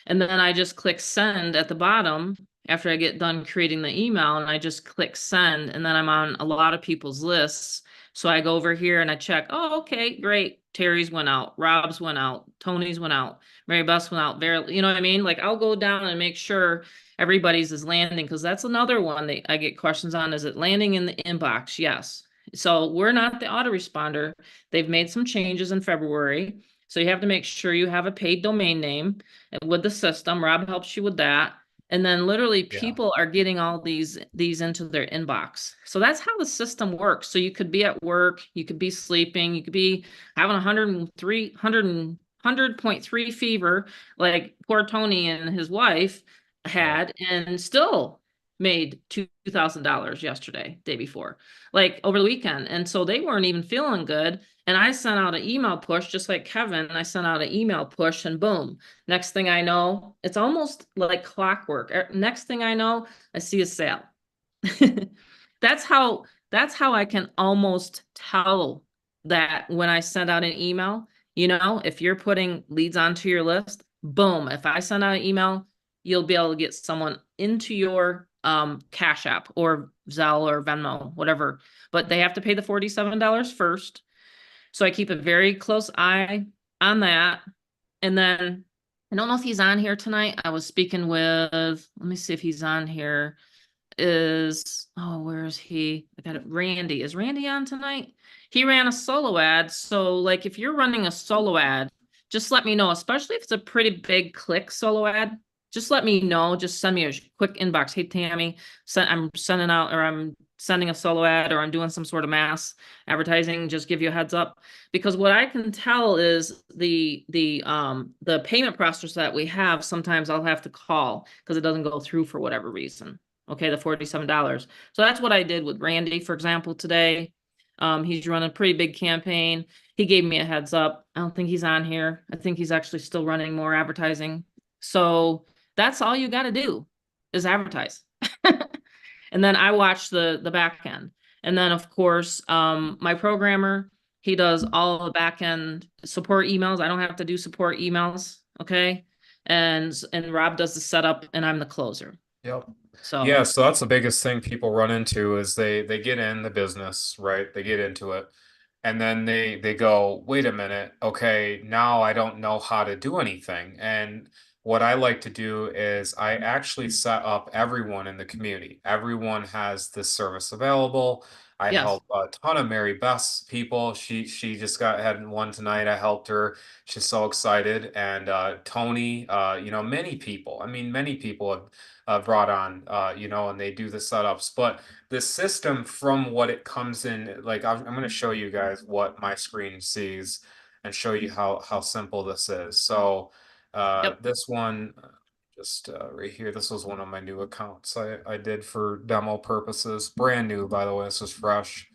And then I just click send at the bottom after I get done creating the email, and I just click send, and then I'm on a lot of people's lists. So I go over here and I check, oh, okay, great. Terry's went out, Rob's went out, Tony's went out, Mary Beth's went out, you know what I mean? Like I'll go down and make sure everybody's is landing, because that's another one that I get questions on. Is it landing in the inbox? Yes. So we're not the autoresponder. They've made some changes in February. So you have to make sure you have a paid domain name with the system. Rob helps you with that. And then literally people are getting all these into their inbox. So that's how the system works. So you could be at work, you could be sleeping, you could be having 100.3 fever, like poor Tony and his wife had, and still made $2,000 yesterday, day before, like over the weekend. And so they weren't even feeling good. And I sent out an email push, just like Kevin. I sent out an email push and boom, next thing I know, it's almost like clockwork. Next thing I know, I see a sale. That's how I can almost tell that when I send out an email, you know, if you're putting leads onto your list, boom, if I send out an email, you'll be able to get someone into your Cash App or Zelle or Venmo, whatever, but they have to pay the $47 first. So I keep a very close eye on that. And then I don't know if he's on here tonight. I was speaking with, let me see if he's on here. Where is he? I got it. Randy. Is Randy on tonight? He ran a solo ad. So like if you're running a solo ad, just let me know, especially if it's a pretty big click solo ad. Just let me know. Just send me a quick inbox. Hey, Tammy, I'm sending out, or I'm sending a solo ad or I'm doing some sort of mass advertising, just give you a heads up. Because what I can tell is the payment processors that we have, sometimes I'll have to call because it doesn't go through for whatever reason. Okay, the $47. So that's what I did with Randy, for example, today. He's running a pretty big campaign. He gave me a heads up. I don't think he's on here. I think he's actually still running more advertising. So that's all you got to do is advertise. And then I watch the back end. And then of course, my programmer, he does all the back end support emails. I don't have to do support emails. Okay. And Rob does the setup and I'm the closer. Yep. So Yeah, so that's the biggest thing people run into is they get in the business, right? They get into it. And then they go, wait a minute, okay, now I don't know how to do anything. And what I like to do is I actually set up everyone in the community. Everyone has this service available. I yes. help a ton of Mary Beth's people. She just had one tonight. I helped her. She's so excited. And Tony, many people. I mean, many people have brought on, and they do the setups. But the system from what it comes in, like I'm going to show you guys what my screen sees and show you how simple this is. So Yep. this one, just right here, this was one of my new accounts I did for demo purposes. Brand new, by the way, this is fresh.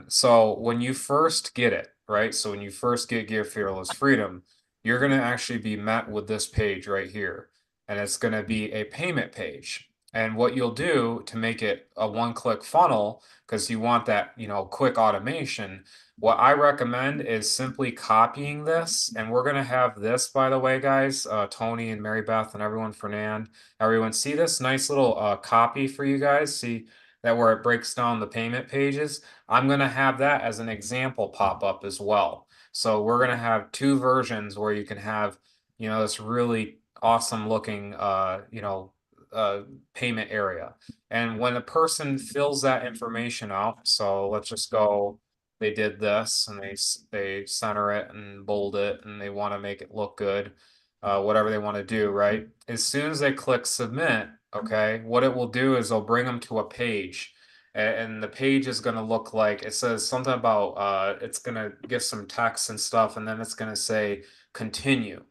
So when you first get it, right? So when you first get Gear Fearless Freedom, you're going to actually be met with this page right here. And it's going to be a payment page. And what you'll do to make it a one-click funnel, because you want that, quick automation, what I recommend is simply copying this. And we're going to have this, by the way, guys, Tony and Mary Beth and everyone, Fernand, everyone, see this nice little copy for you guys? See that where it breaks down the payment pages? I'm going to have that as an example pop up as well. So we're going to have two versions where you can have, this really awesome looking, payment area. And when a person fills that information out, so let's just go, they did this and they center it and bold it and they want to make it look good, whatever they want to do, right? As soon as they click submit, okay, what it will do is it'll bring them to a page. And the page is going to look like, it says something about it's going to give some text and stuff, and then it's going to say continue.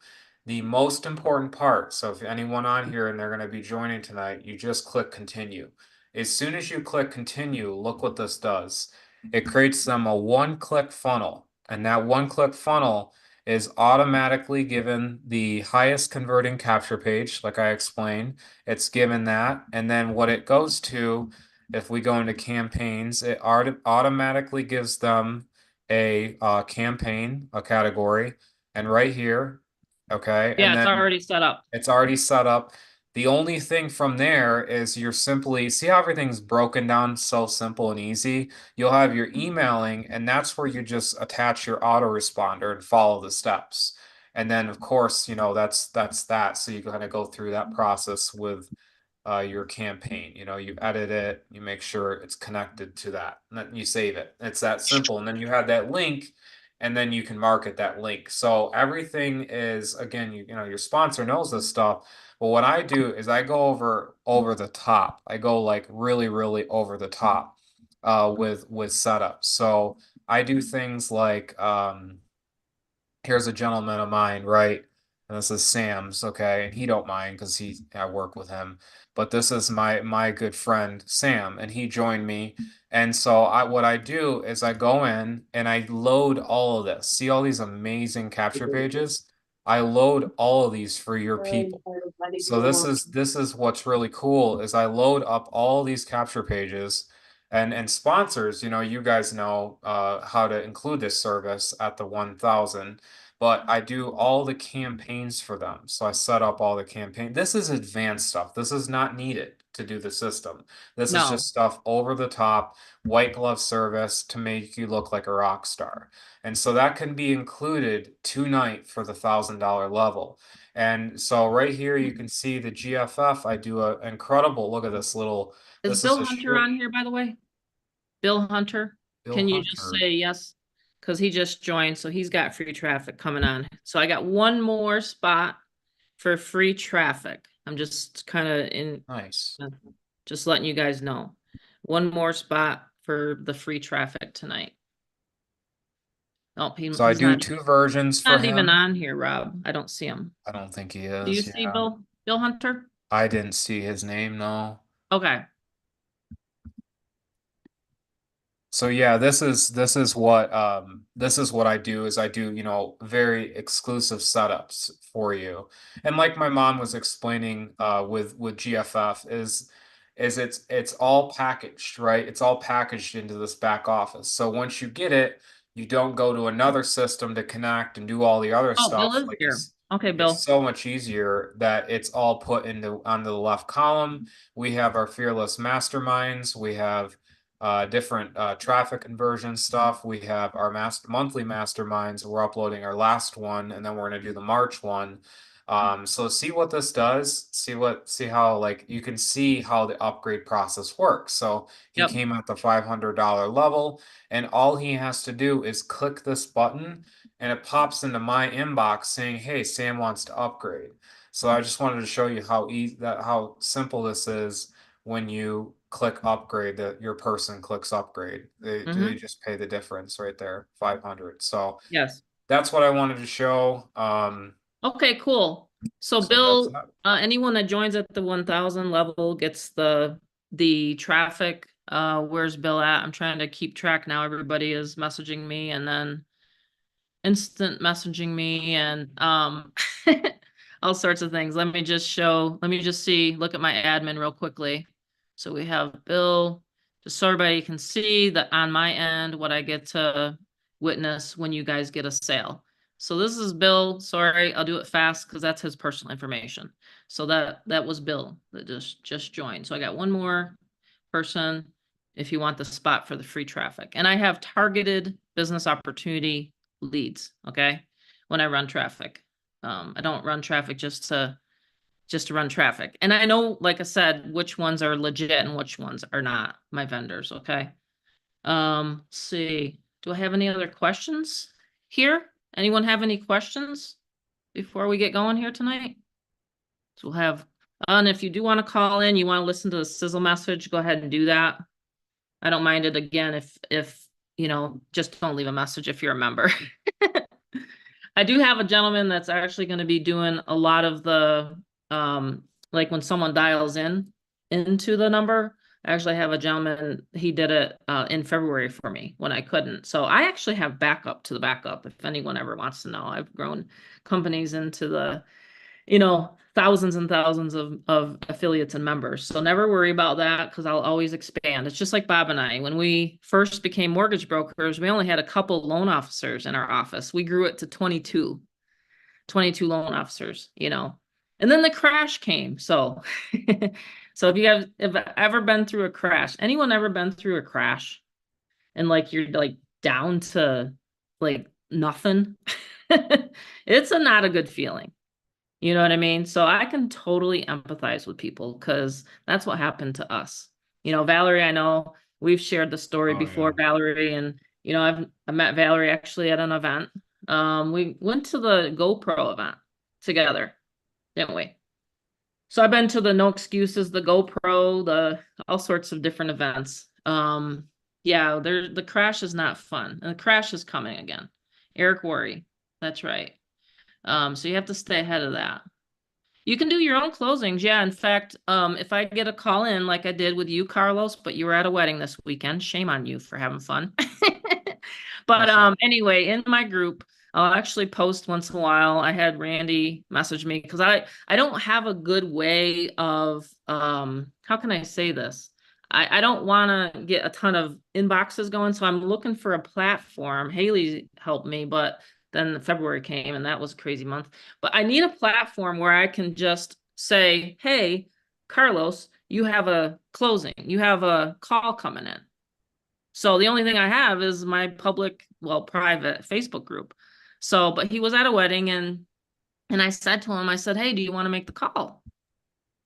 The most important part, so if anyone on here and they're going to be joining tonight, you just click continue. As soon as you click continue, look what this does. It creates them a one-click funnel, and that one-click funnel is automatically given the highest converting capture page, like I explained. It's given that, and then what it goes to, if we go into campaigns, it automatically gives them a campaign, a category, and right here, okay, Yeah, and it's then already set up. it's already set up. The only thing from there is you're simply, see how everything's broken down so simple and easy? You'll have your emailing, and that's where you just attach your autoresponder and follow the steps. And then, of course, that's that. So you kind of go through that process with your campaign. You edit it, you make sure it's connected to that, and then you save it. It's that simple. And then you have that link, and then you can market that link. So everything is, again, your sponsor knows this stuff. But what I do is I go over the top. I go like really, really over the top with setups. So I do things like here's a gentleman of mine, right? And this is Sam's, okay, and he don't mind because I work with him. But this is my good friend Sam, and he joined me. And so what I do is I go in and I load all of this. See all these amazing capture pages? I load all of these for your people. So this is what's really cool is I load up all these capture pages and sponsors, you guys know how to include this service at the 1,000. But I do all the campaigns for them. So I set up all the campaign. This is advanced stuff. This is not needed to do the system. This is just stuff over the top, white glove service to make you look like a rock star. And so that can be included tonight for the $1,000 level. And so right here, you can see the GFF. I do an incredible, look at this little. Is Bill Hunter on here, by the way? Bill Hunter? Can you just say yes? Because he just joined, so he's got free traffic coming on. So I got one more spot for free traffic. I'm just kind of in. Nice. Just letting you guys know. one more spot for the free traffic tonight. Oh, So I he's do not, 2 versions for not even him. on here, Rob. I don't see him. I don't think he Do you is. see Yeah. Bill Hunter? I didn't see his name, no. Okay. So yeah, this is what I do is I do, very exclusive setups for you. And like my mom was explaining with GFF is it's all packaged, right? It's all packaged into this back office. So once you get it, you don't go to another system to connect and do all the other Oh, Bill stuff. is Like here. Okay, it's Bill. so much easier that it's all put onto the left column. We have our fearless masterminds. We have different traffic conversion stuff. We have our monthly masterminds. We're uploading our last one, and then we're going to do the March one. So see what this does. See how like you can see how the upgrade process works. So he Yep. came at the $500 level, and all he has to do is click this button, and it pops into my inbox saying, "Hey, Sam wants to upgrade." So I just wanted to show you how simple this is when you click upgrade, that your person clicks upgrade. They just pay the difference right there, 500. So Yes. that's what I wanted to show. Okay, cool. So So Bill, that's anyone that joins at the 1000 level gets the traffic. Where's Bill at? I'm trying to keep track now. Everybody is messaging me and then instant messaging me and all sorts of things. Let me just see, look at my admin real quickly. So we have Bill, just so everybody can see that on my end, what I get to witness when you guys get a sale. So this is Bill. Sorry, I'll do it fast because that's his personal information. So that was Bill that just joined. So I got one more person if you want the spot for the free traffic. And I have targeted business opportunity leads, okay? When I run traffic. I don't run traffic just to run traffic. And I know, like I said, which ones are legit and which ones are not my vendors, okay? Let's see. Do I have any other questions here? Anyone have any questions before we get going here tonight? So we'll have, and if you do want to call in, you want to listen to the sizzle message, go ahead and do that. I don't mind it again if just don't leave a message if you're a member. I do have a gentleman that's actually going to be doing a lot of the, like when someone dials into the number, I actually have a gentleman, he did it in February for me when I couldn't. So I actually have backup to the backup if anyone ever wants to know. I've grown companies into the, thousands and thousands of affiliates and members. So never worry about that because I'll always expand. It's just like Bob and I, when we first became mortgage brokers, we only had a couple loan officers in our office. We grew it to 22 loan officers, and then the crash came. So, so if you have ever been through a crash, anyone ever been through a crash and like, you're like down to like nothing, it's not a good feeling. You know what I mean? So I can totally empathize with people because that's what happened to us. Valerie, I know we've shared the story before, yeah. Valerie, and I met Valerie actually at an event. We went to the GoPro event together, didn't we? So I've been to the No Excuses, the GoPro, all sorts of different events. Yeah, the crash is not fun. And the crash is coming again. Eric Worre, that's right. So you have to stay ahead of that. You can do your own closings. Yeah. In fact, if I get a call in like I did with you, Carlos, but you were at a wedding this weekend, shame on you for having fun. But anyway, in my group, I'll actually post once in a while. I had Randy message me because I don't have a good way of, how can I say this? I don't want to get a ton of inboxes going. So I'm looking for a platform. Haley helped me, but then February came and that was a crazy month. But I need a platform where I can just say, hey, Carlos, you have a closing. You have a call coming in. So the only thing I have is my private Facebook group. So, but he was at a wedding and I said to him, I said, hey, do you want to make the call?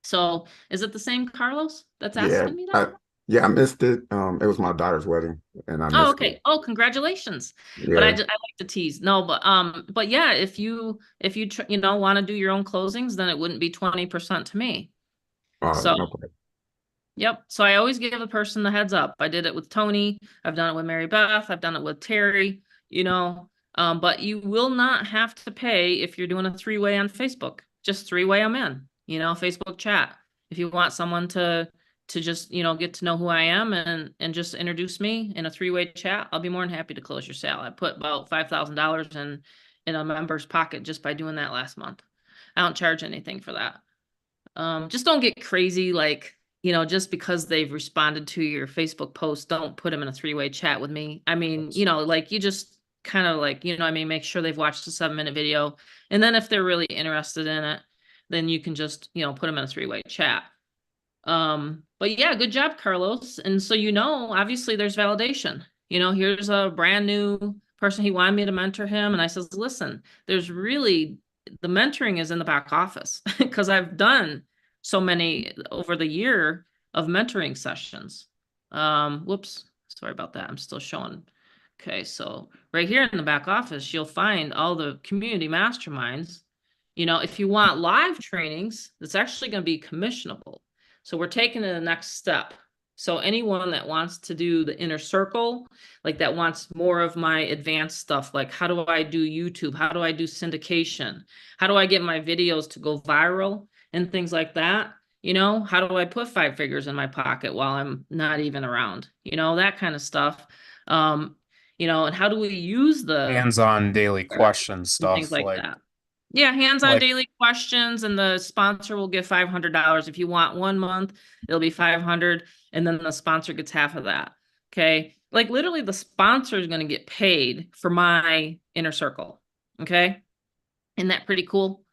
So is it the same Carlos that's asking me that? Yeah, I missed it. It was my daughter's wedding, and I missed okay. it. Oh, congratulations. Yeah. But I like to tease. No, but yeah, if you want to do your own closings, then it wouldn't be 20% to me. So No problem. Yep. So I always give the person the heads up. I did it with Tony. I've done it with Mary Beth. I've done it with Terry, you know. But you will not have to pay if you're doing a three-way on Facebook. Just three-way them in, you know, Facebook chat. If you want someone to just, you know, get to know who I am and just introduce me in a three-way chat, I'll be more than happy to close your sale. I put about $5,000 in a member's pocket just by doing that last month. I don't charge anything for that. Just don't get crazy, like, you know, just because they've responded to your Facebook post, don't put them in a three-way chat with me. I mean, you know, like you just kind of like, you know, I mean, make sure they've watched the 7-minute video. And then if they're really interested in it, then you can just, you know, put them in a three-way chat. But yeah, good job, Carlos. And so, you know, obviously there's validation. You know, here's a brand new person. He wanted me to mentor him. And I says, listen, there's really, the mentoring is in the back office because I've done so many over the year of mentoring sessions. Whoops, sorry about that. I'm still showing. Okay, so right here in the back office, you'll find all the community masterminds. You know, if you want live trainings, it's actually going to be commissionable. So we're taking it the next step. So anyone that wants to do the inner circle, like that wants more of my advanced stuff, like how do I do YouTube? How do I do syndication? How do I get my videos to go viral and things like that? You know, how do I put 5 figures in my pocket while I'm not even around? You know, that kind of stuff. You know, and how do we use the Hands-on daily question and stuff things like like that? Yeah, hands-on like daily questions, and the sponsor will give $500. If you want 1 month, it'll be 500, and then the sponsor gets half of that. Okay, like literally, the sponsor is going to get paid for my inner circle. Okay, isn't that pretty cool?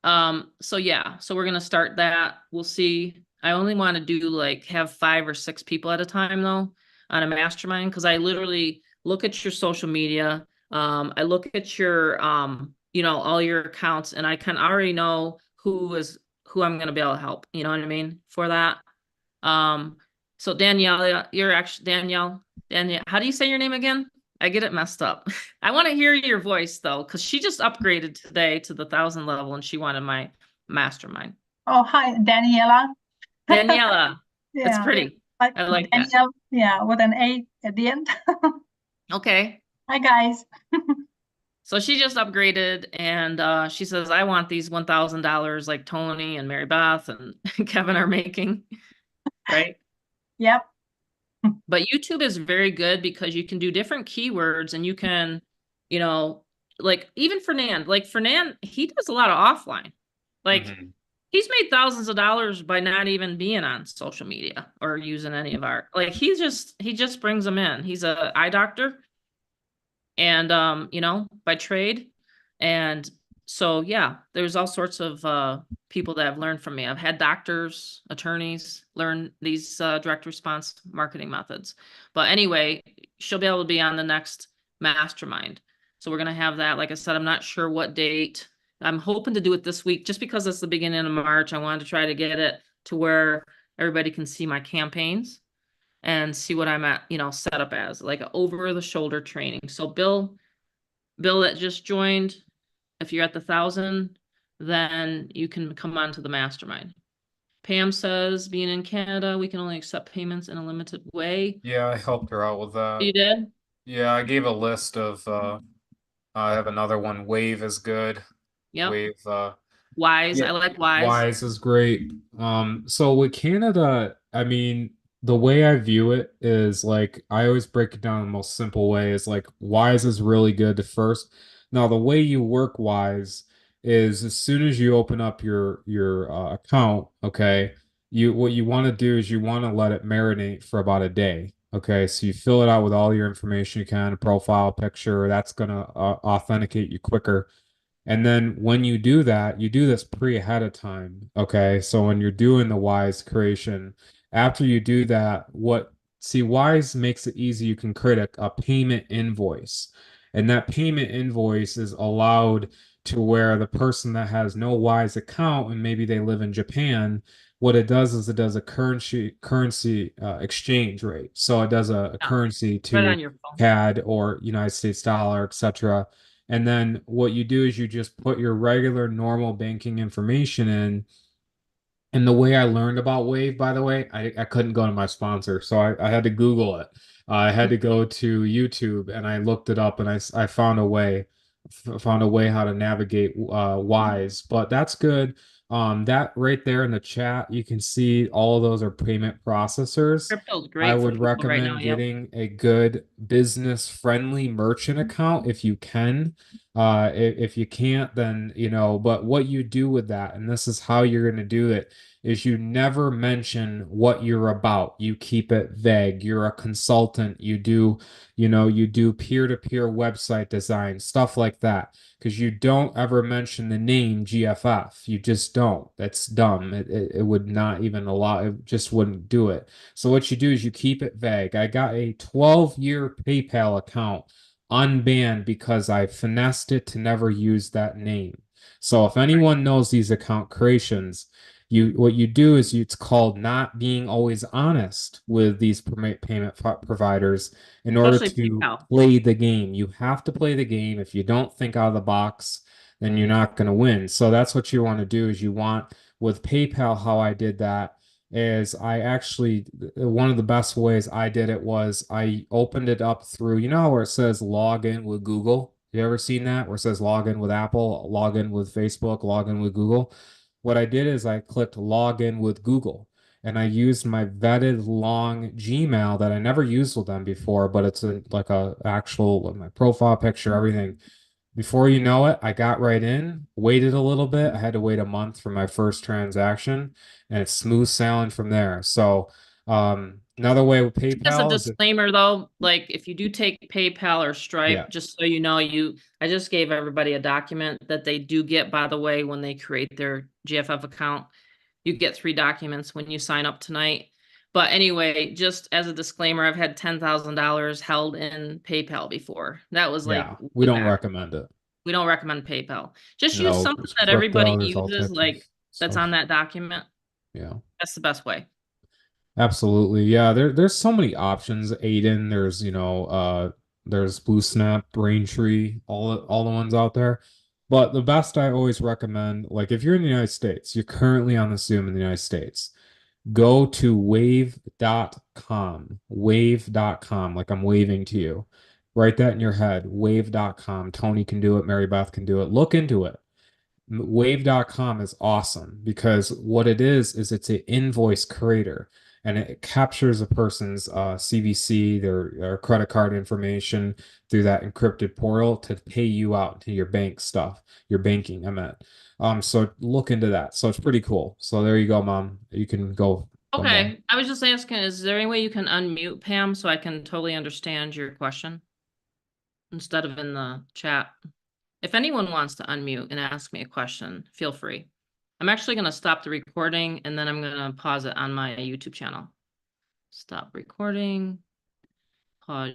So yeah, so we're gonna start that. We'll see. I only want to do like have 5 or 6 people at a time though on a mastermind because I literally look at your social media. I look at your you know, all your accounts, and I can already know who I'm gonna be able to help. You know what I mean? For that. So Danielle, you're actually Danielle. Danielle, how do you say your name again? I get it messed up. I want to hear your voice though, because she just upgraded today to the 1,000 level and she wanted my mastermind. Oh, hi, Daniela. Daniela, it's Yeah, pretty. I like that. Danielle, yeah, with an A at the end. Okay. Hi, guys. So she just upgraded and she says, I want these $1,000 like Tony and Mary Beth and Kevin are making, right? Yep. But YouTube is very good because you can do different keywords and you can, you know, like even Fernand, he does a lot of offline. Like he's made thousands of dollars by not even being on social media or using any of our, like he just brings them in. He's a eye doctor and you know, by trade. And so yeah, there's all sorts of people that have learned from me. I've had doctors, attorneys learn these direct response marketing methods. But anyway, she'll be able to be on the next mastermind. So we're gonna have that. Like I said, I'm not sure what date. I'm hoping to do it this week just because it's the beginning of March. I wanted to try to get it to where everybody can see my campaigns and see what I'm at, you know, set up as like over the shoulder training. So Bill that just joined, if you're at the 1,000, then you can come on to the mastermind. Pam says, being in Canada, we can only accept payments in a limited way. yeah, I helped her out with that. You did? Yeah, I gave a list of I have another one. Wave is good. Yep. Wave Wise. yeah, I like Wise. Wise is great. So with Canada, I mean, the way I view it is like I always break it down in the most simple way is like Wise is really good at first. Now the way you work Wise is as soon as you open up your account, okay, what you want to do is you want to let it marinate for about a day. Okay, so you fill it out with all your information you can, profile picture, that's gonna authenticate you quicker. And then when you do that, you do this ahead of time. Okay. So when you're doing the Wise creation, after you do that, Wise makes it easy. You can create a payment invoice. And that payment invoice is allowed to where the person that has no Wise account and maybe they live in Japan, what it does is it does a currency exchange rate. So it does a currency Right to on your phone. CAD or United States dollar, etc. And then what you do is you just put your regular normal banking information in, And the way I learned about Wave, by the way, I couldn't go to my sponsor, so I had to Google it. I had to go to YouTube and I looked it up and I found a way, found a way how to navigate Wise. But that's good. That right there in the chat, you can see all of those are payment processors. Crypto's I great for would people right recommend now. Yep. getting a good business-friendly merchant account if you can. If you can't, then but what you do with that, and this is how you're going to do it, is you never mention what you're about. You keep it vague. You're a consultant. You do peer-to-peer website design, stuff like that, because you don't ever mention the name GFF. You just don't. That's dumb. It would not even allow, it just wouldn't do it. So what you do is you keep it vague. I got a 12-year PayPal account unbanned because I finessed it to never use that name. So if anyone knows these account creations, what you do is it's called not being always honest with these payment providers in order Especially to PayPal. play the game. You have to play the game. If you don't think out of the box, then you're not going to win. So that's what you want to do. Is you want, with PayPal, how I did that is I actually, one of the best ways I did it was I opened it up through, where it says log in with Google. You ever seen that where it says log in with Apple, log in with Facebook, log in with Google? What I did is I clicked log in with Google and I used my vetted long Gmail that I never used with them before, but it's like a actual, my profile picture, everything. Before you know it, I got right in, waited a little bit. I had to wait a month for my first transaction, and it's smooth sailing from there. So, another way with As a PayPal is disclaimer though, like if you do take PayPal or Stripe, Yeah. just so you know, I just gave everybody a document that they do get, by the way, when they create their GFF account. You get 3 documents when you sign up tonight. But anyway, just as a disclaimer, I've had $10,000 held in PayPal before. That was like yeah, we way don't back. recommend it. We don't recommend PayPal. Just use No, something there's that everybody crypto, there's all uses, types of like that's stuff. on that document. Yeah. That's the best way. Absolutely. Yeah, there's so many options. Aiden, there's Blue Snap, Braintree, all the ones out there. But the best I always recommend, like if you're in the United States, you're currently on the Zoom in the United States, go to wave.com. Wave.com, like I'm waving to you. Write that in your head. Wave.com. Tony can do it, Mary Beth can do it. Look into it. Wave.com is awesome because what it is it's an invoice creator, and it captures a person's CVC, their credit card information through that encrypted portal to pay you out to your bank stuff, your banking, I meant. So look into that. So it's pretty cool. So there you go, Mom. You can go. more. Okay. I was just asking, is there any way you can unmute Pam so I can totally understand your question instead of in the chat? If anyone wants to unmute and ask me a question, feel free. I'm actually going to stop the recording and then I'm going to pause it on my YouTube channel. Stop recording. Pause